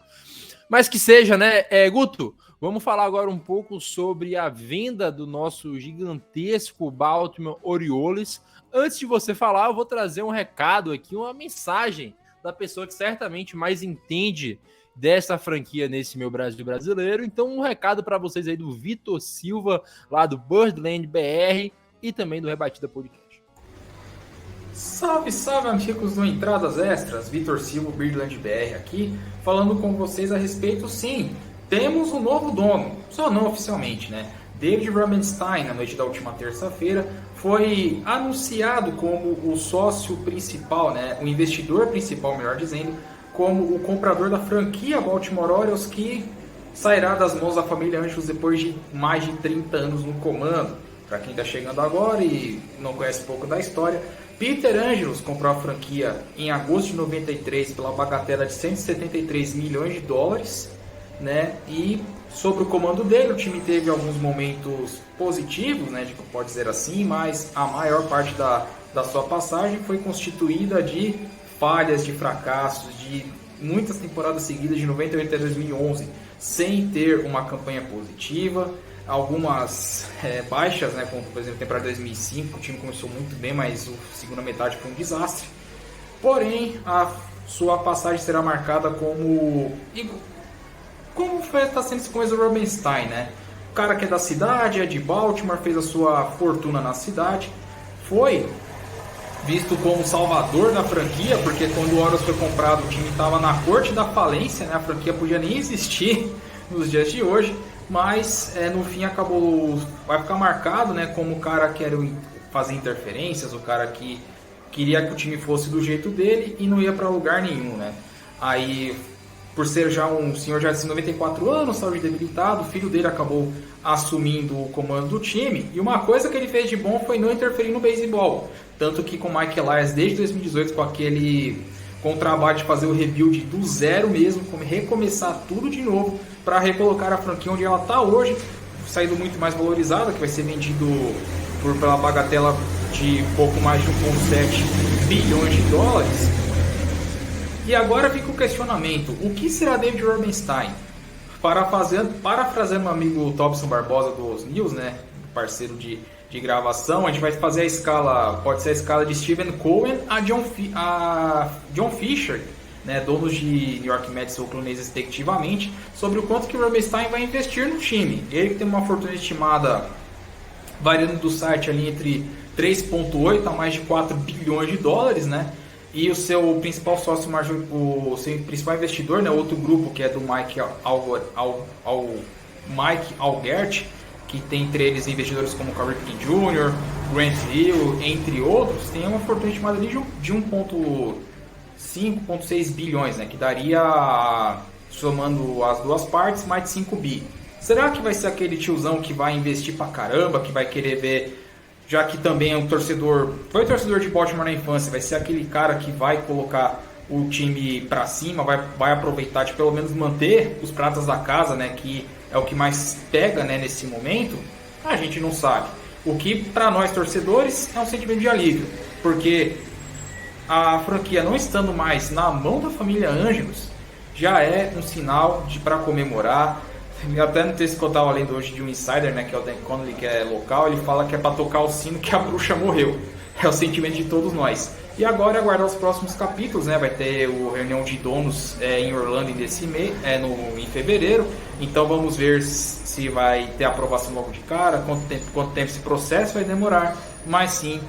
Mas que seja, né? Guto, vamos falar agora um pouco sobre a venda do nosso gigantesco Baltimore Orioles. Antes de você falar, eu vou trazer um recado aqui, uma mensagem da pessoa que certamente mais entende dessa franquia nesse meu Brasil brasileiro. Então, um recado para vocês aí do Vitor Silva, lá do Birdland BR e também do Rebatida Podcast. Salve, salve, amigos do Entradas Extras, Vitor Silva, Birdland BR aqui, falando com vocês a respeito, sim, temos um novo dono, só não oficialmente, né? David Rubenstein, na noite da última terça-feira, foi anunciado como o sócio principal, né? O investidor principal, melhor dizendo, como o comprador da franquia Baltimore Orioles, que sairá das mãos da família Anjos depois de mais de 30 anos no comando. Para quem está chegando agora e não conhece um pouco da história, Peter Angelos comprou a franquia em agosto de 93 pela bagatela de 173 milhões de dólares, né? E sob o comando dele, o time teve alguns momentos positivos, né? Tipo, pode dizer assim, mas a maior parte da sua passagem foi constituída de falhas, de fracassos, de muitas temporadas seguidas de 98 até 2011 sem ter uma campanha positiva. Algumas baixas, né, como por exemplo a temporada de 2005, o time começou muito bem, mas a segunda metade foi um desastre. Porém, a sua passagem será marcada como está sendo esse começo do Rubenstein, né? O cara que é da cidade, é de Baltimore, fez a sua fortuna na cidade, foi visto como salvador da franquia, porque quando o Orioles foi comprado, o time estava na corte da falência, né? A franquia podia nem existir nos dias de hoje. Mas no fim vai ficar marcado, né, como o cara que era fazer interferências, o cara que queria que o time fosse do jeito dele e não ia para lugar nenhum, né? Aí, por ser já um senhor já de 94 anos, saúde debilitado, o filho dele acabou assumindo o comando do time, e uma coisa que ele fez de bom foi não interferir no beisebol, tanto que com o Mike Elias desde 2018 com o trabalho de fazer o rebuild do zero mesmo, recomeçar tudo de novo para recolocar a franquia onde ela está hoje, saindo muito mais valorizada, que vai ser vendido pela bagatela de pouco mais de 1,7 bilhões de dólares. E agora fica o questionamento, o que será David Rubenstein? Parafraseando meu amigo Tobson Barbosa dos News, né, parceiro de gravação, a gente vai fazer a escala, pode ser a escala de Steven Cohen a John Fisher, né, donos de New York Mets ou Oakland A's respectivamente, sobre o quanto que o Rubenstein vai investir no time. Ele que tem uma fortuna estimada variando do site ali entre 3,8 a mais de 4 bilhões de dólares, né? E o seu principal sócio, o seu principal investidor, né, outro grupo que é do Mike Algert, que tem entre eles investidores como Corey King Jr., Grant Hill, entre outros, tem uma fortuna estimada ali de 1,5 bilhões, né, que daria, somando as duas partes, mais de 5 bi. Será que vai ser aquele tiozão que vai investir pra caramba, que vai querer ver, já que também é um torcedor, foi torcedor de Baltimore na infância, vai ser aquele cara que vai colocar o time pra cima, vai aproveitar de pelo menos manter os pratas da casa, né, que é o que mais pega, né, nesse momento? A gente não sabe. O que para nós torcedores é um sentimento de alívio, porque a franquia não estando mais na mão da família Angelos já é um sinal para comemorar. Até no texto que eu estava lendo hoje de um insider, né, que é o Dan Connolly, que é local, ele fala que é para tocar o sino que a bruxa morreu. É o sentimento de todos nós. E agora aguardar os próximos capítulos, né? Vai ter a reunião de donos em Orlando em fevereiro. Então vamos ver se vai ter aprovação logo de cara, quanto tempo esse processo vai demorar. Mas sim,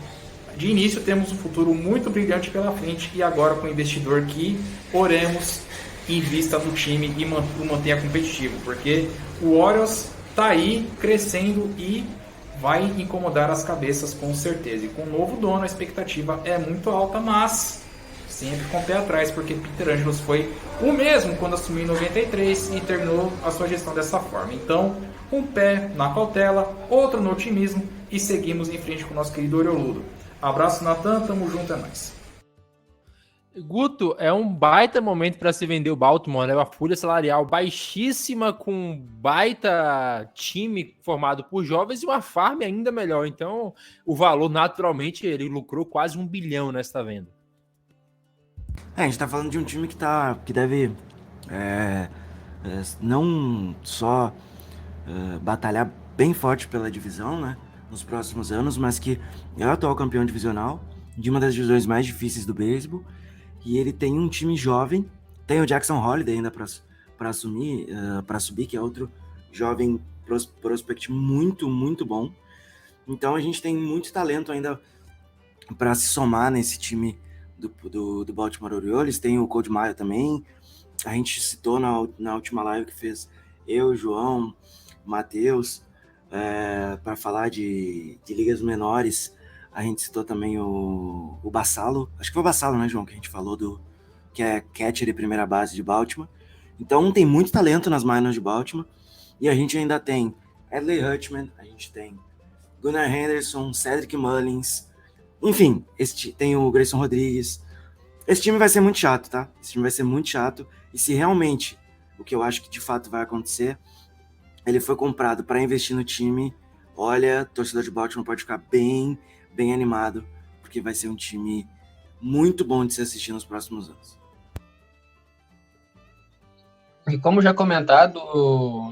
de início temos um futuro muito brilhante pela frente e agora com o investidor que oremos invista no time e o mantenha competitivo, porque o Orioles está aí crescendo e vai incomodar as cabeças com certeza. E com o novo dono a expectativa é muito alta, mas sempre com o pé atrás, porque Peter Angelos foi o mesmo quando assumiu em 93 e terminou a sua gestão dessa forma. Então, um pé na cautela, outro no otimismo e seguimos em frente com o nosso querido Orioludo. Abraço, Natan, tamo junto, é nóis. Guto, é um baita momento para se vender o Baltimore, né? Uma folha salarial baixíssima, com um baita time formado por jovens e uma farm ainda melhor. Então, o valor, naturalmente, ele lucrou quase $1 bilhão nesta venda. A gente tá falando de um time que deve não só batalhar bem forte pela divisão, né, nos próximos anos, mas que é o atual campeão divisional de uma das divisões mais difíceis do beisebol. E ele tem um time jovem, tem o Jackson Holliday ainda para subir, que é outro jovem prospect muito, muito bom. Então a gente tem muito talento ainda para se somar nesse time do Baltimore Orioles. Tem o Cold Maio também. A gente citou na última live que fez eu, João, Matheus, para falar de ligas menores. A gente citou também o Bassalo. Acho que foi o Bassalo, né, João? Que a gente falou que é catcher de primeira base de Baltimore. Então tem muito talento nas minors de Baltimore. E a gente ainda tem Adley Rutschman, a gente tem Gunnar Henderson, Cedric Mullins. Enfim, tem o Grayson Rodrigues. Esse time vai ser muito chato, tá? Esse time vai ser muito chato. E se realmente, o que eu acho que de fato vai acontecer, ele foi comprado para investir no time, olha, torcedor de Baltimore pode ficar bem animado, porque vai ser um time muito bom de se assistir nos próximos anos. E como já comentado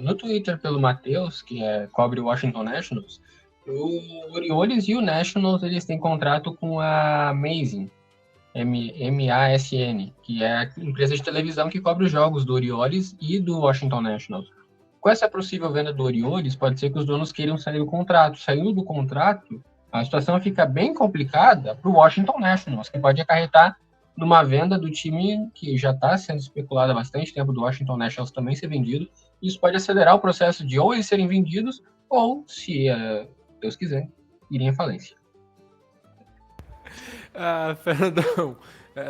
no Twitter pelo Matheus, que cobre o Washington Nationals, o Orioles e o Nationals eles têm contrato com a Amazing, MASN, que é a empresa de televisão que cobre os jogos do Orioles e do Washington Nationals. Com essa possível venda do Orioles, pode ser que os donos queiram sair do contrato. Saindo do contrato, a situação fica bem complicada para o Washington Nationals, que pode acarretar numa venda do time que já está sendo especulado há bastante tempo, do Washington Nationals também ser vendido. Isso pode acelerar o processo de ou eles serem vendidos, ou, se Deus quiser, irem à falência. Fernandão,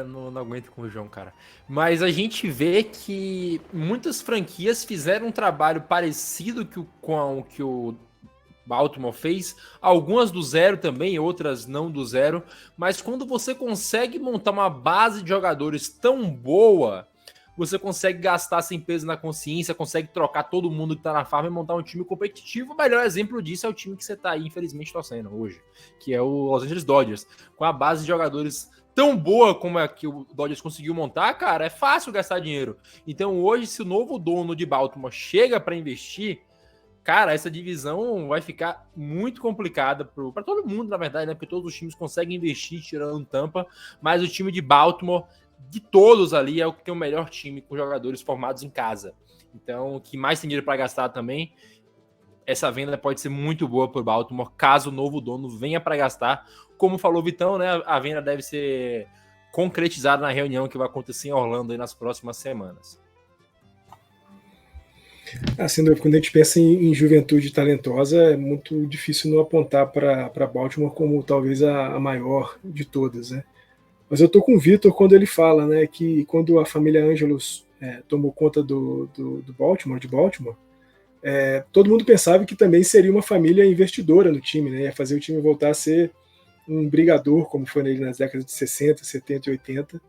não aguento com o João, cara. Mas a gente vê que muitas franquias fizeram um trabalho parecido com o que o Baltimore fez, algumas do zero também, outras não do zero, mas quando você consegue montar uma base de jogadores tão boa, você consegue gastar sem peso na consciência, consegue trocar todo mundo que tá na farm e montar um time competitivo. O melhor exemplo disso é o time que você tá aí, infelizmente, torcendo hoje, que é o Los Angeles Dodgers, com a base de jogadores tão boa como a que o Dodgers conseguiu montar, cara, é fácil gastar dinheiro. Então hoje, se o novo dono de Baltimore chega para investir, cara, essa divisão vai ficar muito complicada para todo mundo, na verdade, né? Porque todos os times conseguem investir tirando Tampa, mas o time de Baltimore, de todos ali, é o que tem o melhor time com jogadores formados em casa. Então, o que mais tem dinheiro para gastar também, essa venda pode ser muito boa para o Baltimore, caso o novo dono venha para gastar. Como falou o Vitão, né? A venda deve ser concretizada na reunião que vai acontecer em Orlando aí nas próximas semanas. Assim, quando a gente pensa em juventude talentosa, é muito difícil não apontar para Baltimore como talvez a maior de todas, né? Mas eu tô com o Vitor quando ele fala, né, que quando a família Angelos tomou conta do Baltimore, de Baltimore, todo mundo pensava que também seria uma família investidora no time, né? Ia fazer o time voltar a ser um brigador, como foi nele nas décadas de 60, 70 e 80,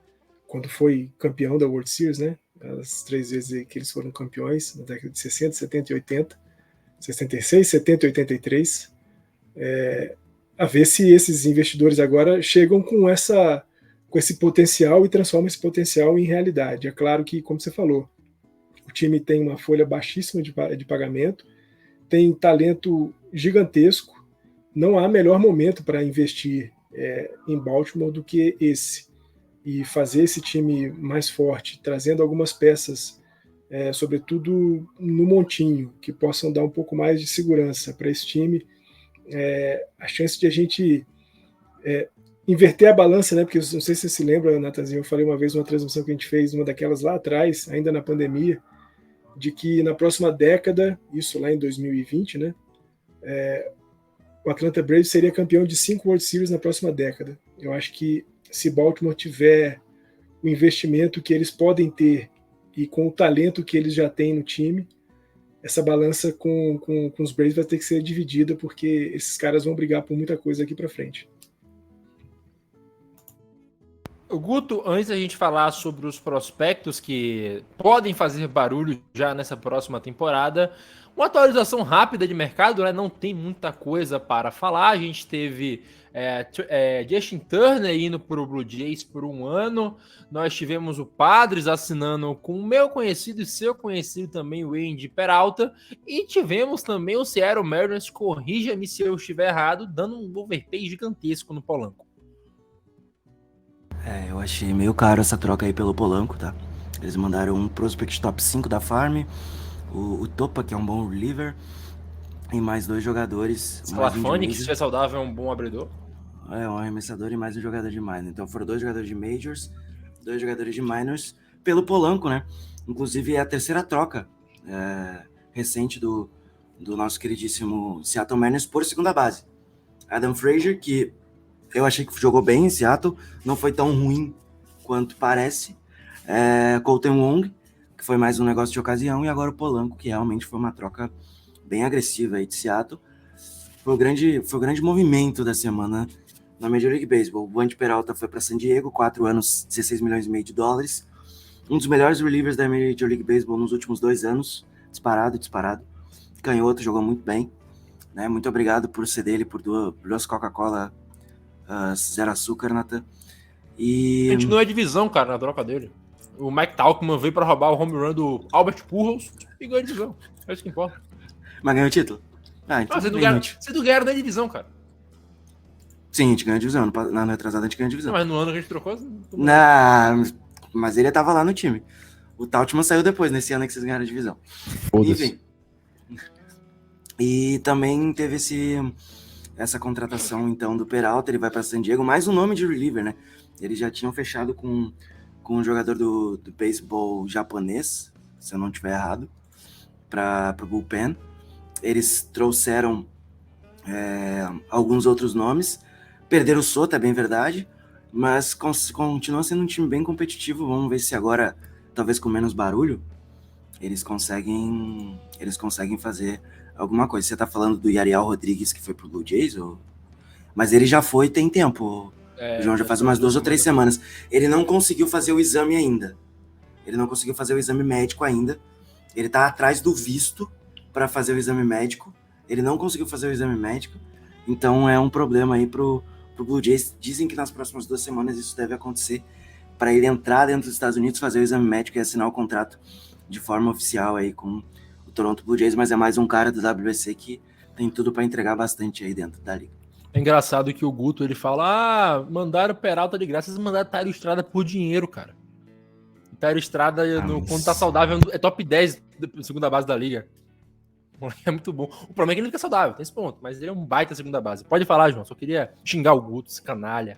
quando foi campeão da World Series, né? As 3 vezes que eles foram campeões, na década de 60, 70 e 80, 66, 70 e 83. A ver se esses investidores agora chegam com esse potencial e transformam esse potencial em realidade. É claro que, como você falou, o time tem uma folha baixíssima de pagamento, tem talento gigantesco, não há melhor momento para investir em Baltimore do que esse. E fazer esse time mais forte, trazendo algumas peças, sobretudo no montinho, que possam dar um pouco mais de segurança para esse time, a chance de a gente inverter a balança, né? Porque não sei se você se lembra, Natanzinho, eu falei uma vez numa transmissão que a gente fez, uma daquelas lá atrás, ainda na pandemia, de que na próxima década, isso lá em 2020, né? O Atlanta Braves seria campeão de 5 World Series na próxima década. Eu acho que se Baltimore tiver o investimento que eles podem ter e com o talento que eles já têm no time, essa balança com os Braves vai ter que ser dividida, porque esses caras vão brigar por muita coisa aqui para frente. Guto, antes da gente falar sobre os prospectos que podem fazer barulho já nessa próxima temporada, uma atualização rápida de mercado, né? Não tem muita coisa para falar. A gente teve Justin Turner indo para o Blue Jays por 1 ano. Nós tivemos o Padres assinando com o meu conhecido e seu conhecido também, o Andy Peralta. E tivemos também o Seattle Mariners, corrija-me se eu estiver errado, dando um overpay gigantesco no Polanco. Eu achei meio caro essa troca aí pelo Polanco, tá? Eles mandaram um prospect top 5 da Farm, o Topa, que é um bom reliever, e mais 2 jogadores. Sclafani, que se estiver saudável, é um bom abridor. Um arremessador e mais um jogador de minor. Então foram 2 jogadores de Majors, 2 jogadores de Minors pelo Polanco, né? Inclusive é a terceira troca recente do nosso queridíssimo Seattle Mariners por segunda base. Adam Frazier, que eu achei que jogou bem em Seattle, não foi tão ruim quanto parece. Colton Wong, que foi mais um negócio de ocasião, e agora o Polanco, que realmente foi uma troca bem agressiva aí de Seattle. Foi o grande movimento da semana na Major League Baseball. O Andy Peralta foi para San Diego, 4 anos, 16 milhões e meio de dólares. Um dos melhores relievers da Major League Baseball nos últimos 2 anos. Disparado. Canhoto, jogou muito bem. Né? Muito obrigado por ceder ele por 2 Coca-Cola 0 açúcar, Nathan. E a gente não é divisão, cara, na troca dele. O Mike Tauchman veio para roubar o home run do Albert Pujols e ganhou a divisão. É isso que importa. Mas ganhou o título? Então Vocês não ganharam da divisão, cara. Sim, a gente ganhou a divisão. Na ano retrasado a gente ganhou a divisão. Não, mas no ano que a gente trocou... Mas ele tava lá no time. O Tauchman saiu depois, nesse ano que vocês ganharam a divisão. Enfim. E também teve essa contratação, então, do Peralta. Ele vai para San Diego. Mais um nome de reliever, né? Eles já tinham fechado com um jogador do beisebol japonês, se eu não estiver errado, para o bullpen. Eles trouxeram alguns outros nomes. Perderam o Soto, é bem verdade, mas continua sendo um time bem competitivo. Vamos ver se agora, talvez com menos barulho, eles conseguem fazer alguma coisa. Você tá falando do Yariel Rodrigues, que foi pro Blue Jays? Mas ele já foi tem tempo. O João já faz umas 2 ou 3 semanas. Ele não conseguiu fazer o exame ainda. Ele não conseguiu fazer o exame médico ainda. Ele tá atrás do visto para fazer o exame médico. Ele não conseguiu fazer o exame médico. Então é um problema aí pro Blue Jays. Dizem que nas próximas 2 semanas isso deve acontecer para ele entrar dentro dos Estados Unidos, fazer o exame médico e assinar o contrato de forma oficial aí com o Toronto Blue Jays. Mas é mais um cara do WBC que tem tudo para entregar bastante aí dentro da liga. É engraçado que o Guto, ele fala, mandaram o Peralta de graça, vocês mandaram Thairo Estrada por dinheiro, cara. Thairo Estrada, quando tá saudável, é top 10 da segunda base da liga. É muito bom. O problema é que ele não fica saudável, tem esse ponto, mas ele é um baita segunda base. Pode falar, João, só queria xingar o Guto, esse canalha.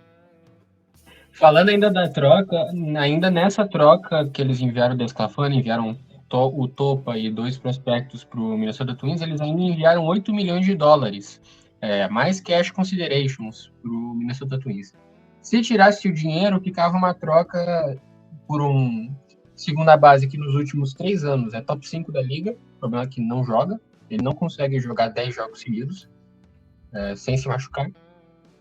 Falando ainda da troca, ainda nessa troca que eles enviaram o Desclafani, enviaram o Topa e 2 prospectos pro Minnesota Twins, eles ainda enviaram 8 milhões de dólares. Mais cash considerations para o Minnesota Twins. Se tirasse o dinheiro, ficava uma troca por um segunda base que nos últimos 3 anos é top 5 da liga. O problema é que não joga. Ele não consegue jogar 10 jogos seguidos sem se machucar.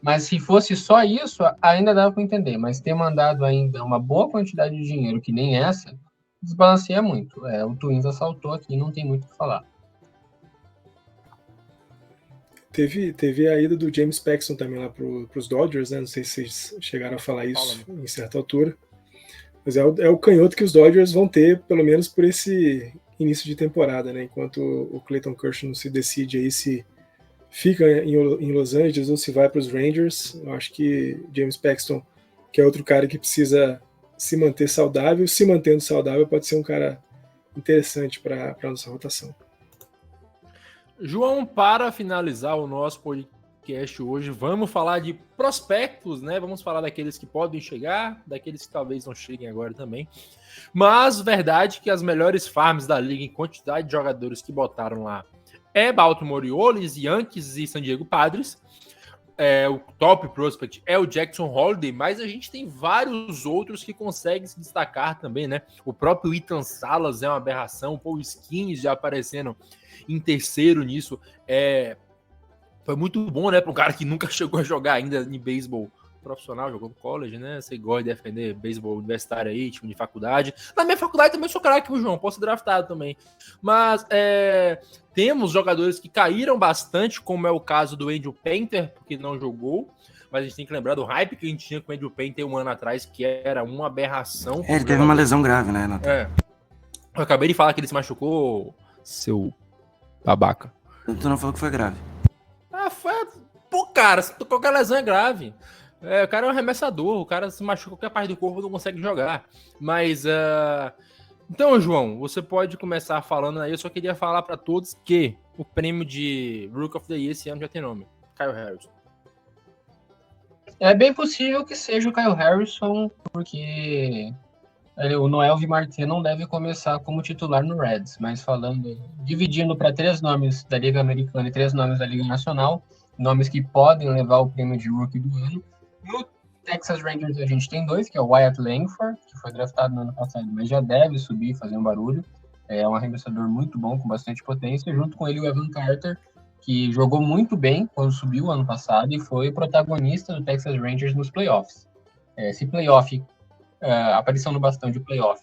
Mas se fosse só isso, ainda dava para entender. Mas ter mandado ainda uma boa quantidade de dinheiro, que nem essa, desbalanceia muito. O Twins assaltou aqui, não tem muito o que falar. Teve a ida do James Paxton também lá para os Dodgers, né? Não sei se vocês chegaram a falar isso em certa altura. Mas é o canhoto que os Dodgers vão ter, pelo menos por esse início de temporada, né? Enquanto o Clayton Kershaw não se decide aí se fica em Los Angeles ou se vai para os Rangers. Eu acho que James Paxton, que é outro cara que precisa se manter saudável, se mantendo saudável, pode ser um cara interessante para a nossa rotação. João, para finalizar o nosso podcast hoje, vamos falar de prospectos, né? Vamos falar daqueles que podem chegar, daqueles que talvez não cheguem agora também. Mas verdade que as melhores farms da liga em quantidade de jogadores que botaram lá é Baltimore Orioles, Yankees e San Diego Padres. O top prospect é o Jackson Holliday, mas a gente tem vários outros que conseguem se destacar também, né? O próprio Ethan Salas é uma aberração, o Paul Skenes já aparecendo em terceiro nisso. Foi muito bom, né? Para um cara que nunca chegou a jogar ainda em beisebol profissional, jogou no college, né? Você gosta de defender beisebol universitário aí, time de faculdade. Na minha faculdade também sou craque, viu, João? Posso ser draftado também. Mas temos jogadores que caíram bastante, como é o caso do Andrew Painter, porque não jogou. Mas a gente tem que lembrar do hype que a gente tinha com o Andrew Painter um ano atrás, que era uma aberração. Ele teve uma lesão grave, né, Nathan? Eu acabei de falar que ele se machucou, seu babaca. Tu não falou que foi grave. Pô, cara, qualquer lesão é grave. O cara é um arremessador, o cara se machuca qualquer parte do corpo, não consegue jogar. Mas, então, João, você pode começar falando aí. Eu só queria falar para todos que o prêmio de Rookie of the Year esse ano já tem nome: Kyle Harrison. É bem possível que seja o Kyle Harrison, porque o Noelvi Marte não deve começar como titular no Reds, mas dividindo para 3 nomes da Liga Americana e 3 nomes da Liga Nacional, nomes que podem levar o prêmio de Rookie do ano. No Texas Rangers a gente tem 2, que é o Wyatt Langford, que foi draftado no ano passado, mas já deve subir e fazer um barulho. É um arremessador muito bom, com bastante potência. Junto com ele o Evan Carter, que jogou muito bem quando subiu ano passado e foi protagonista do Texas Rangers nos playoffs. Se playoff, aparição no bastão de playoff,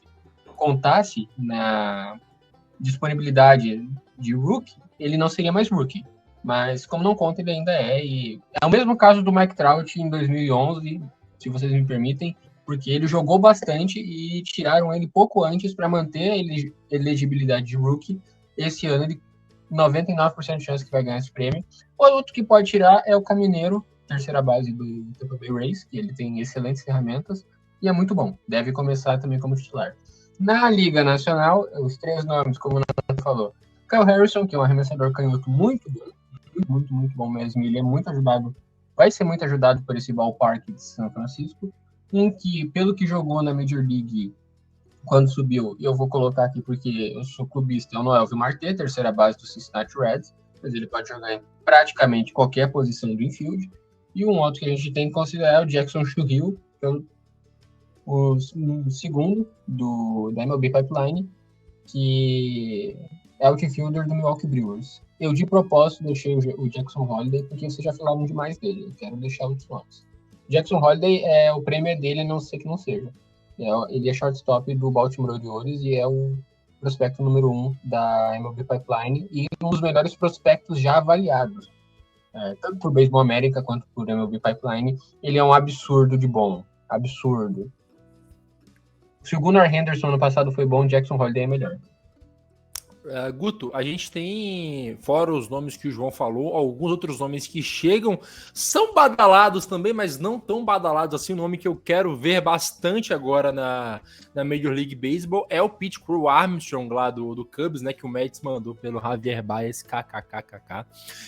contasse na disponibilidade de rookie, ele não seria mais rookie. Mas como não conta, ele ainda é. E é o mesmo caso do Mike Trout em 2011, se vocês me permitem, porque ele jogou bastante e tiraram ele pouco antes para manter a elegibilidade de rookie. Esse ano ele 99% de chance que vai ganhar esse prêmio. O outro que pode tirar é o Caminero, terceira base do Tampa Bay Rays, que ele tem excelentes ferramentas e é muito bom. Deve começar também como titular. Na Liga Nacional, os 3 nomes, como o Nathan falou: Kyle Harrison, que é um arremessador canhoto muito bom, muito bom mesmo. Ele é muito ajudado, vai ser muito ajudado por esse ballpark de São Francisco, em que, pelo que jogou na Major League quando subiu, eu vou colocar aqui porque eu sou clubista, é o Noelvi Marte, terceira base do Cincinnati Reds, mas ele pode jogar em praticamente qualquer posição do infield. E um outro que a gente tem que considerar é o Jackson Chouhill, que é o segundo da MLB Pipeline, que é o outfielder do Milwaukee Brewers. Eu, de propósito, deixei o Jackson Holliday, porque vocês já falaram demais dele. Eu quero deixar outros nomes. Jackson Holliday, o prêmio dele, a não ser que não seja. Ele é shortstop do Baltimore Orioles e é o prospecto número 1 da MLB Pipeline e um dos melhores prospectos já avaliados. Tanto por Baseball América quanto por MLB Pipeline. Ele é um absurdo de bom. Absurdo. Se o Gunnar Henderson ano passado foi bom, Jackson Holliday é melhor. Guto, a gente tem, fora os nomes que o João falou, alguns outros nomes que chegam, são badalados também, mas não tão badalados assim. O nome que eu quero ver bastante agora na Major League Baseball é o Pete Crow Armstrong lá do Cubs, né, que o Mets mandou pelo Javier Baez, kkkk,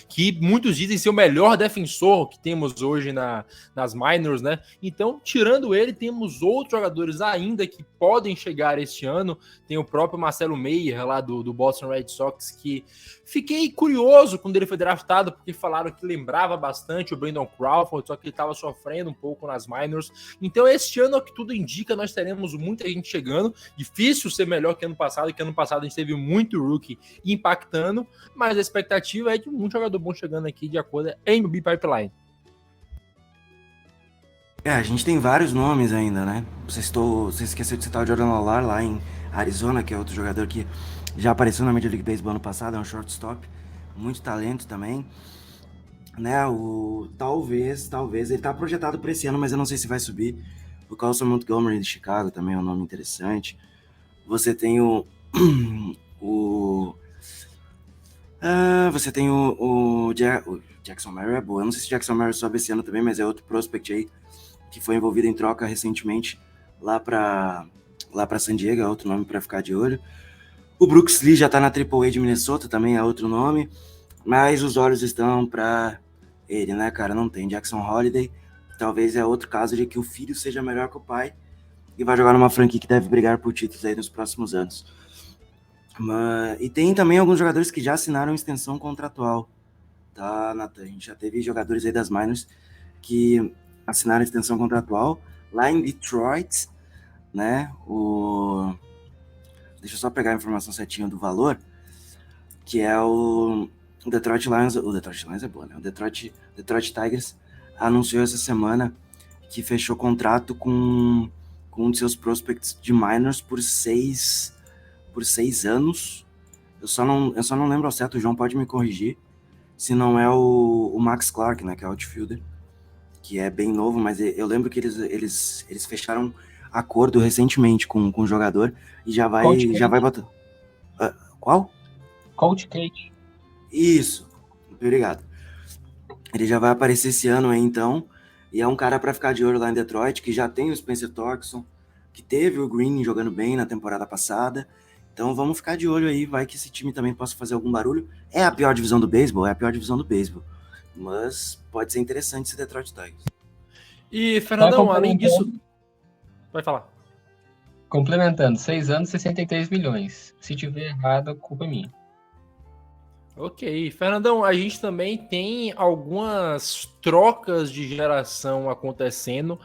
que muitos dizem ser o melhor defensor que temos hoje nas minors, né? Então, tirando ele, temos outros jogadores ainda que podem chegar este ano. Tem o próprio Marcelo Meyer lá do Boston Red Sox, que fiquei curioso quando ele foi draftado, porque falaram que lembrava bastante o Brandon Crawford, só que ele estava sofrendo um pouco nas minors. Então, este ano, ao que tudo indica, nós teremos muita gente chegando. Difícil ser melhor que ano passado, que ano passado a gente teve muito rookie impactando, mas a expectativa é de muito jogador bom chegando aqui, de acordo com a MLB Pipeline. A gente tem vários nomes ainda, né? Você esqueceu de citar o Jordan Lawlar lá em Arizona, que é outro jogador que já apareceu na Major League Baseball ano passado, é um shortstop, muito talento também, né? Talvez, ele tá projetado para esse ano, mas eu não sei se vai subir. O Carlson Montgomery de Chicago também é um nome interessante. Você tem o Você tem o Jackson Merrill, é boa. Eu não sei se o Jackson Merrill sobe esse ano também, mas é outro prospect aí que foi envolvido em troca recentemente lá pra San Diego, é outro nome para ficar de olho. O Brooks Lee já tá na AAA de Minnesota, também é outro nome, mas os olhos estão para ele, né, cara? Não tem Jackson Holiday, talvez é outro caso de que o filho seja melhor que o pai e vai jogar numa franquia que deve brigar por títulos aí nos próximos anos. E tem também alguns jogadores que já assinaram extensão contratual, tá, Nathan? A gente já teve jogadores aí das minors que assinaram extensão contratual lá em Detroit, né? Deixa eu só pegar a informação certinha do valor, que é o Detroit Lions. O Detroit Lions é bom, né? O Detroit Tigers anunciou essa semana que fechou contrato com um de seus prospects de minors por 6 anos. Eu só não lembro ao certo, o João pode me corrigir, se não é o Max Clark, né, que é outfielder, que é bem novo, mas eu lembro que eles fecharam acordo recentemente com o jogador e já vai botar. Qual? Coach Kate. Isso, obrigado. Ele já vai aparecer esse ano aí, então, e é um cara para ficar de olho lá em Detroit, que já tem o Spencer Torkelson, que teve o Green jogando bem na temporada passada. Então vamos ficar de olho aí, vai que esse time também possa fazer algum barulho. É a pior divisão do beisebol, mas pode ser interessante esse Detroit Tigers. E, Fernandão, além disso... Vai falar. Complementando, 6 anos, 63 milhões. Se tiver errado, a culpa é minha. Ok, Fernandão, a gente também tem algumas trocas de geração acontecendo.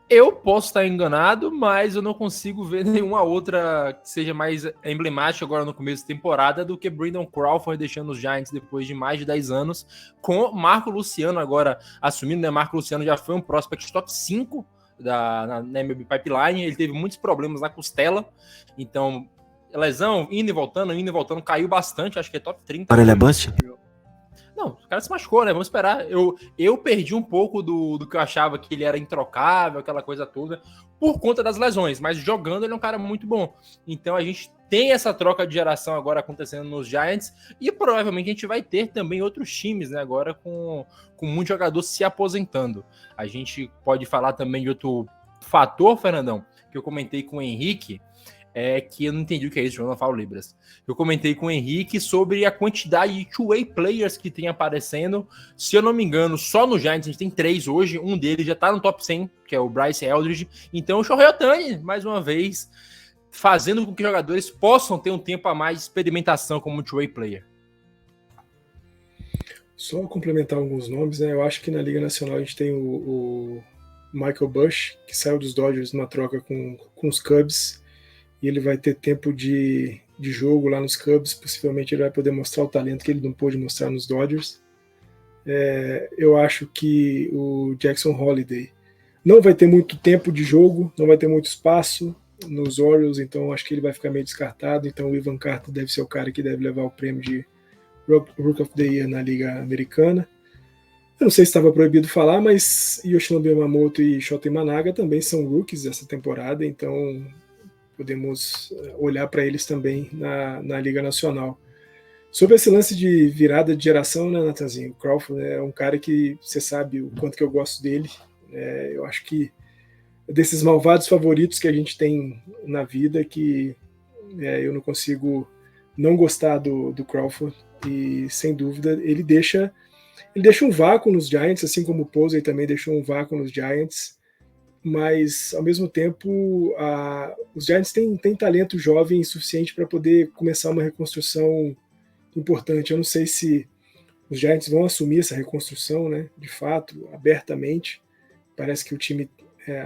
Eu posso estar enganado, mas eu não consigo ver nenhuma outra que seja mais emblemática agora no começo da temporada do que Brandon Crawford deixando os Giants depois de mais de 10 anos, com Marco Luciano agora assumindo, né? Marco Luciano já foi um prospect top 5 na MLB Pipeline, ele teve muitos problemas na costela, então lesão, indo e voltando, caiu bastante, acho que é top 30. Agora ele é bust? Não, o cara se machucou, né? Vamos esperar. Eu perdi um pouco do que eu achava que ele era introcável, aquela coisa toda, por conta das lesões, mas jogando ele é um cara muito bom. Então a gente tem essa troca de geração agora acontecendo nos Giants e provavelmente a gente vai ter também outros times, né? Agora com muito jogador se aposentando. A gente pode falar também de outro fator, Fernandão, que eu comentei com o Henrique, que eu não entendi o que é isso, eu não falo Libras. Eu comentei com o Henrique sobre a quantidade de two-way players que tem aparecendo. Se eu não me engano, só no Giants a gente tem 3 hoje, um deles já tá no top 100, que é o Bryce Eldridge. Então o Shohei Ohtani, mais uma vez, fazendo com que jogadores possam ter um tempo a mais de experimentação como two-way player. Só complementar alguns nomes, né? Eu acho que na Liga Nacional a gente tem o Michael Bush, que saiu dos Dodgers numa troca com os Cubs, e ele vai ter tempo de jogo lá nos Cubs, possivelmente ele vai poder mostrar o talento que ele não pôde mostrar nos Dodgers. Eu acho que o Jackson Holiday não vai ter muito tempo de jogo, não vai ter muito espaço nos Orioles, então acho que ele vai ficar meio descartado, então o Ivan Carter deve ser o cara que deve levar o prêmio de Rookie of the Year na Liga Americana. Eu não sei se estava proibido falar, mas Yoshinobu Yamamoto e Shota Imanaga também são rookies dessa temporada, então podemos olhar para eles também na Liga Nacional. Sobre esse lance de virada de geração, né, Natanzinho? O Crawford é um cara que você sabe o quanto que eu gosto dele. Eu acho que desses malvados favoritos que a gente tem na vida, que eu não consigo não gostar do Crawford, e sem dúvida ele deixa um vácuo nos Giants, assim como o Posey também deixou um vácuo nos Giants, mas ao mesmo tempo os Giants têm talento jovem suficiente para poder começar uma reconstrução importante. Eu não sei se os Giants vão assumir essa reconstrução, né, de fato, abertamente. Parece que o time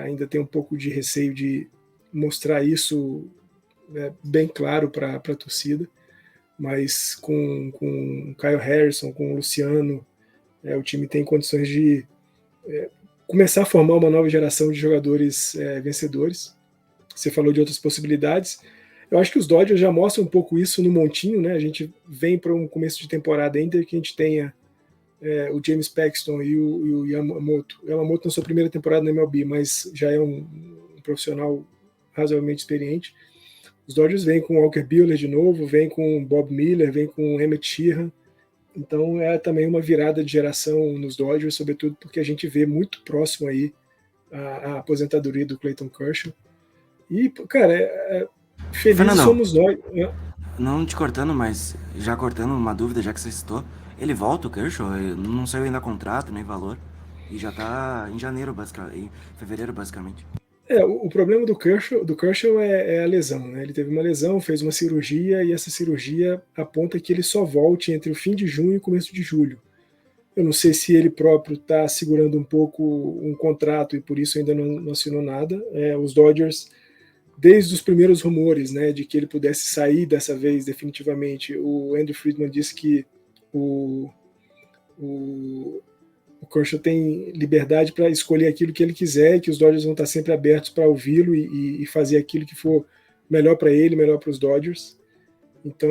ainda tem um pouco de receio de mostrar isso bem claro para a torcida, mas com o Kyle Harrison, com o Luciano, o time tem condições de começar a formar uma nova geração de jogadores vencedores. Você falou de outras possibilidades. Eu acho que os Dodgers já mostram um pouco isso no montinho, né? A gente vem para um começo de temporada ainda que a gente tenha o James Paxton e o Yamamoto. O Yamamoto na sua primeira temporada na MLB, mas já é um profissional razoavelmente experiente. Os Dodgers vêm com o Walker Buehler de novo, vêm com o Bob Miller, vêm com o Emmett Sheehan. Então é também uma virada de geração nos Dodgers, sobretudo porque a gente vê muito próximo aí a aposentadoria do Clayton Kershaw. E, cara, felizes Fernandão. somos nós. Né? Não te cortando, mas já cortando uma dúvida, já que você citou, ele volta o Kershaw? Ele não saiu ainda contrato, nem valor, e já tá em janeiro, em fevereiro, basicamente. O problema do Kershaw é a lesão, né? Ele teve uma lesão, fez uma cirurgia, e essa cirurgia aponta que ele só volte entre o fim de junho e o começo de julho. Eu não sei se ele próprio está segurando um pouco um contrato e por isso ainda não assinou nada. Os Dodgers, desde os primeiros rumores, né, de que ele pudesse sair dessa vez definitivamente, o Andrew Friedman disse que o Kershaw tem liberdade para escolher aquilo que ele quiser, e que os Dodgers vão estar sempre abertos para ouvi-lo e fazer aquilo que for melhor para ele, melhor para os Dodgers. Então,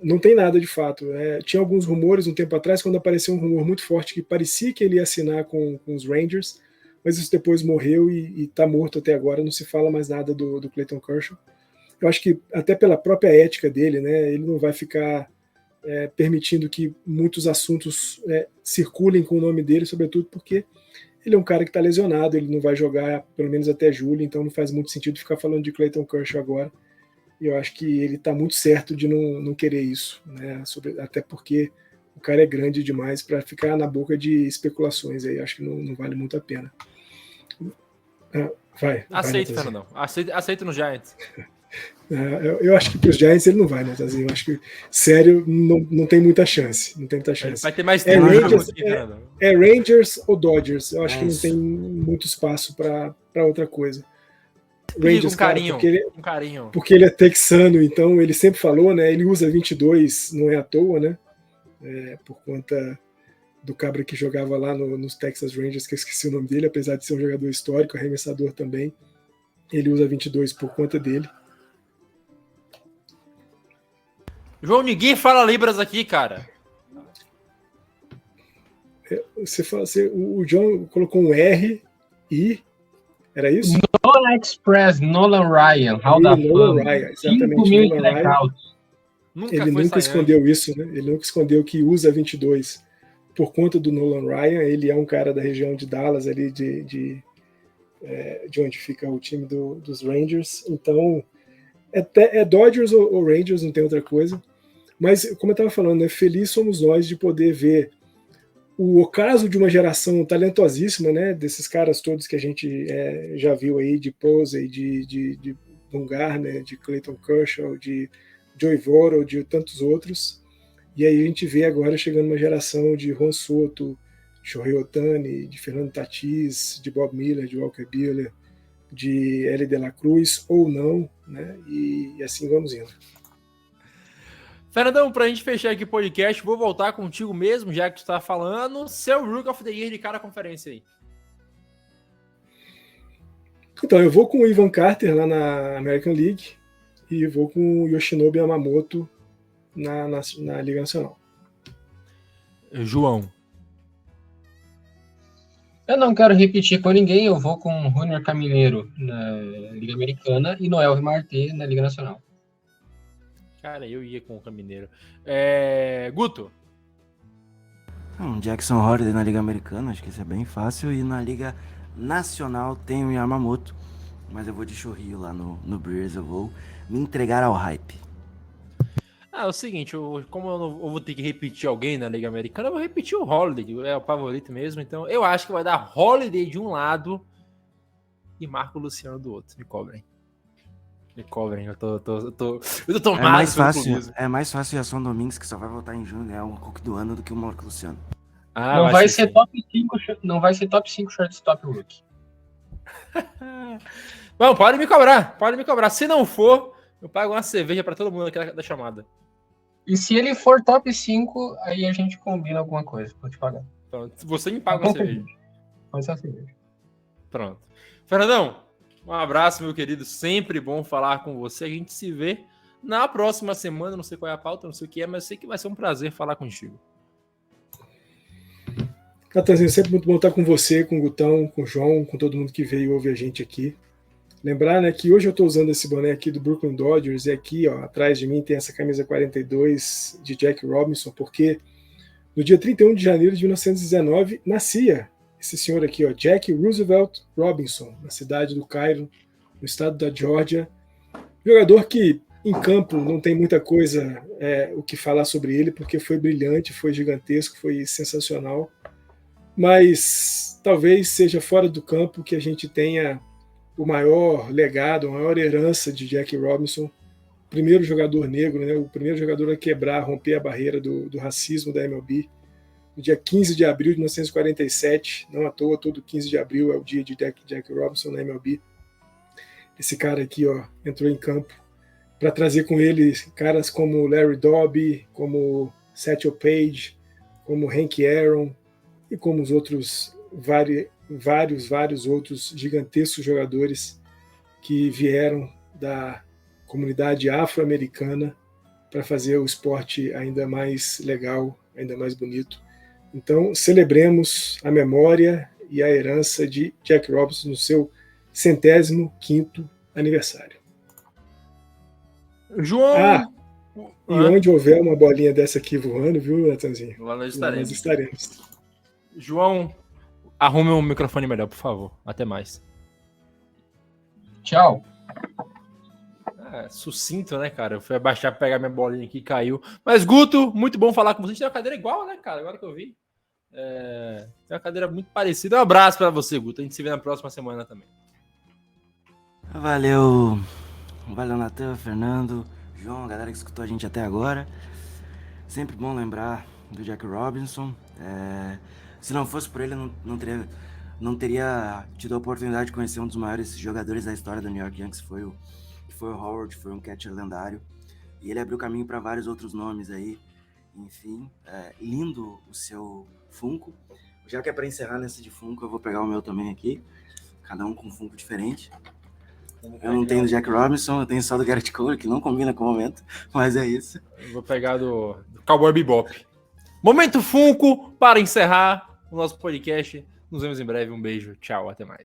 não tem nada de fato. Tinha alguns rumores um tempo atrás, quando apareceu um rumor muito forte que parecia que ele ia assinar com os Rangers, mas isso depois morreu e está morto até agora, não se fala mais nada do Clayton Kershaw. Eu acho que até pela própria ética dele, né, ele não vai ficar permitindo que muitos assuntos circulem com o nome dele, sobretudo porque ele é um cara que está lesionado, ele não vai jogar pelo menos até julho, então não faz muito sentido ficar falando de Clayton Kershaw agora. E eu acho que ele está muito certo de não querer isso, né? Até porque o cara é grande demais para ficar na boca de especulações aí. Acho que não vale muito a pena. Aceito, Fernandão. Aceito no Giants. Eu acho que para os Giants ele não vai, né, Tazinho? Eu acho que, sério, não tem muita chance. Não tem muita chance. Vai ter mais tempo. Rangers ou Dodgers. Eu acho que não tem muito espaço para outra coisa. Rangers, carinho. Porque ele é texano, então ele sempre falou, né? Ele usa 22, não é à toa, né? Por conta do cabra que jogava lá nos Texas Rangers, que eu esqueci o nome dele, apesar de ser um jogador histórico, arremessador também. Ele usa 22 por conta dele. João, ninguém fala Libras aqui, cara. O John colocou um R e... Era isso? Nolan Express, Nolan Ryan, Nolan Ryan, exatamente. 5.000 strikeouts. Ele nunca escondeu isso, né? Ele nunca escondeu que usa 22 por conta do Nolan Ryan. Ele é um cara da região de Dallas, ali de onde fica o time dos Rangers. Então, é Dodgers ou Rangers, não tem outra coisa. Mas, como eu estava falando, né, feliz somos nós de poder ver o ocaso de uma geração talentosíssima, né, desses caras todos que a gente já viu aí, de Posey, de Bumgarner, de Clayton Kershaw, de Joey Votto, de tantos outros. E aí a gente vê agora chegando uma geração de Juan Soto, de Shohei Ohtani, de Fernando Tatis, de Bob Miller, de Walker Buehler, de L. De La Cruz, ou não, né, e assim vamos indo. Fernandão, pra gente fechar aqui o podcast, vou voltar contigo mesmo, já que tu tá falando, seu Rook of the Year de cada conferência aí. Então, eu vou com o Ivan Carter lá na American League e vou com o Yoshinobu Yamamoto na Liga Nacional. João. Eu não quero repetir com ninguém, eu vou com o Junior Caminheiro na Liga Americana e Noel Marte na Liga Nacional. Cara, eu ia com o Camineiro. Guto. Jackson Holiday na Liga Americana, acho que isso é bem fácil. E na Liga Nacional tem o Yamamoto. Mas eu vou de chorrilho lá no Brewers, eu vou me entregar ao hype. É o seguinte, como eu vou ter que repetir alguém na Liga Americana, eu vou repetir o Holiday, é o favorito mesmo. Então eu acho que vai dar Holiday de um lado e Marco Luciano do outro. Me cobrem. Eu tô tomado. É mais fácil a Ação Domingues, que só vai voltar em junho, ganhar um Hulk do ano do que o Marco Luciano. Não vai ser top 5, não vai ser top 5 shortstop Hulk. Bom, pode me cobrar. Se não for, eu pago uma cerveja pra todo mundo aqui da chamada. E se ele for top 5, aí a gente combina alguma coisa pra te pagar. Pronto, você me paga uma cerveja. Pode ser a cerveja. Pronto. Fernandão, um abraço, meu querido. Sempre bom falar com você. A gente se vê na próxima semana. Não sei qual é a pauta, não sei o que é, mas sei que vai ser um prazer falar contigo. Natanzinho, sempre muito bom estar com você, com o Gutão, com o João, com todo mundo que veio e ouve a gente aqui. Lembrar, né, que hoje eu estou usando esse boné aqui do Brooklyn Dodgers e aqui, ó, atrás de mim tem essa camisa 42 de Jack Robinson, porque No dia 31 de janeiro de 1919, nascia esse senhor aqui, ó, Jack Roosevelt Robinson, na cidade do Cairo, no estado da Geórgia. Jogador que, em campo, não tem muita coisa o que falar sobre ele, porque foi brilhante, foi gigantesco, foi sensacional. Mas talvez seja fora do campo que a gente tenha o maior legado, a maior herança de Jack Robinson, o primeiro jogador negro, né, o primeiro jogador a quebrar, romper a barreira do racismo da MLB. No dia 15 de abril de 1947, não à toa, todo 15 de abril é o dia de Jack Robinson na MLB. Esse cara aqui, ó, entrou em campo para trazer com ele caras como Larry Doby, como Satchel Paige, como Hank Aaron e como os outros vários outros gigantescos jogadores que vieram da comunidade afro-americana para fazer o esporte ainda mais legal, ainda mais bonito. Então, celebremos a memória e a herança de Jack Robinson no seu 105º aniversário. João! E onde houver uma bolinha dessa aqui voando, viu, Natanzinho? Lá nós Lá nós estaremos. João, arrume um microfone melhor, por favor. Até mais. Tchau. Sucinto, né, cara? Eu fui abaixar pra pegar minha bolinha aqui e caiu. Mas, Guto, muito bom falar com você. A gente tem uma cadeira igual, né, cara? Agora que eu vi. Tem uma cadeira muito parecida. Um abraço pra você, Guto. A gente se vê na próxima semana também. Valeu, Natan, Fernando, João, a galera que escutou a gente até agora. Sempre bom lembrar do Jack Robinson. Se não fosse por ele, eu não teria tido a oportunidade de conhecer um dos maiores jogadores da história do New York Yankees, que foi o Howard, foi um catcher lendário. E ele abriu caminho para vários outros nomes aí. Enfim, lindo o seu Funko. Já que é para encerrar nesse de Funko, eu vou pegar o meu também aqui. Cada um com um Funko diferente. Eu não tenho do Jack Robinson, eu tenho só do Garrett Cole, que não combina com o momento, mas é isso. Eu vou pegar do Cowboy Bebop. Momento Funko para encerrar o nosso podcast. Nos vemos em breve. Um beijo. Tchau. Até mais.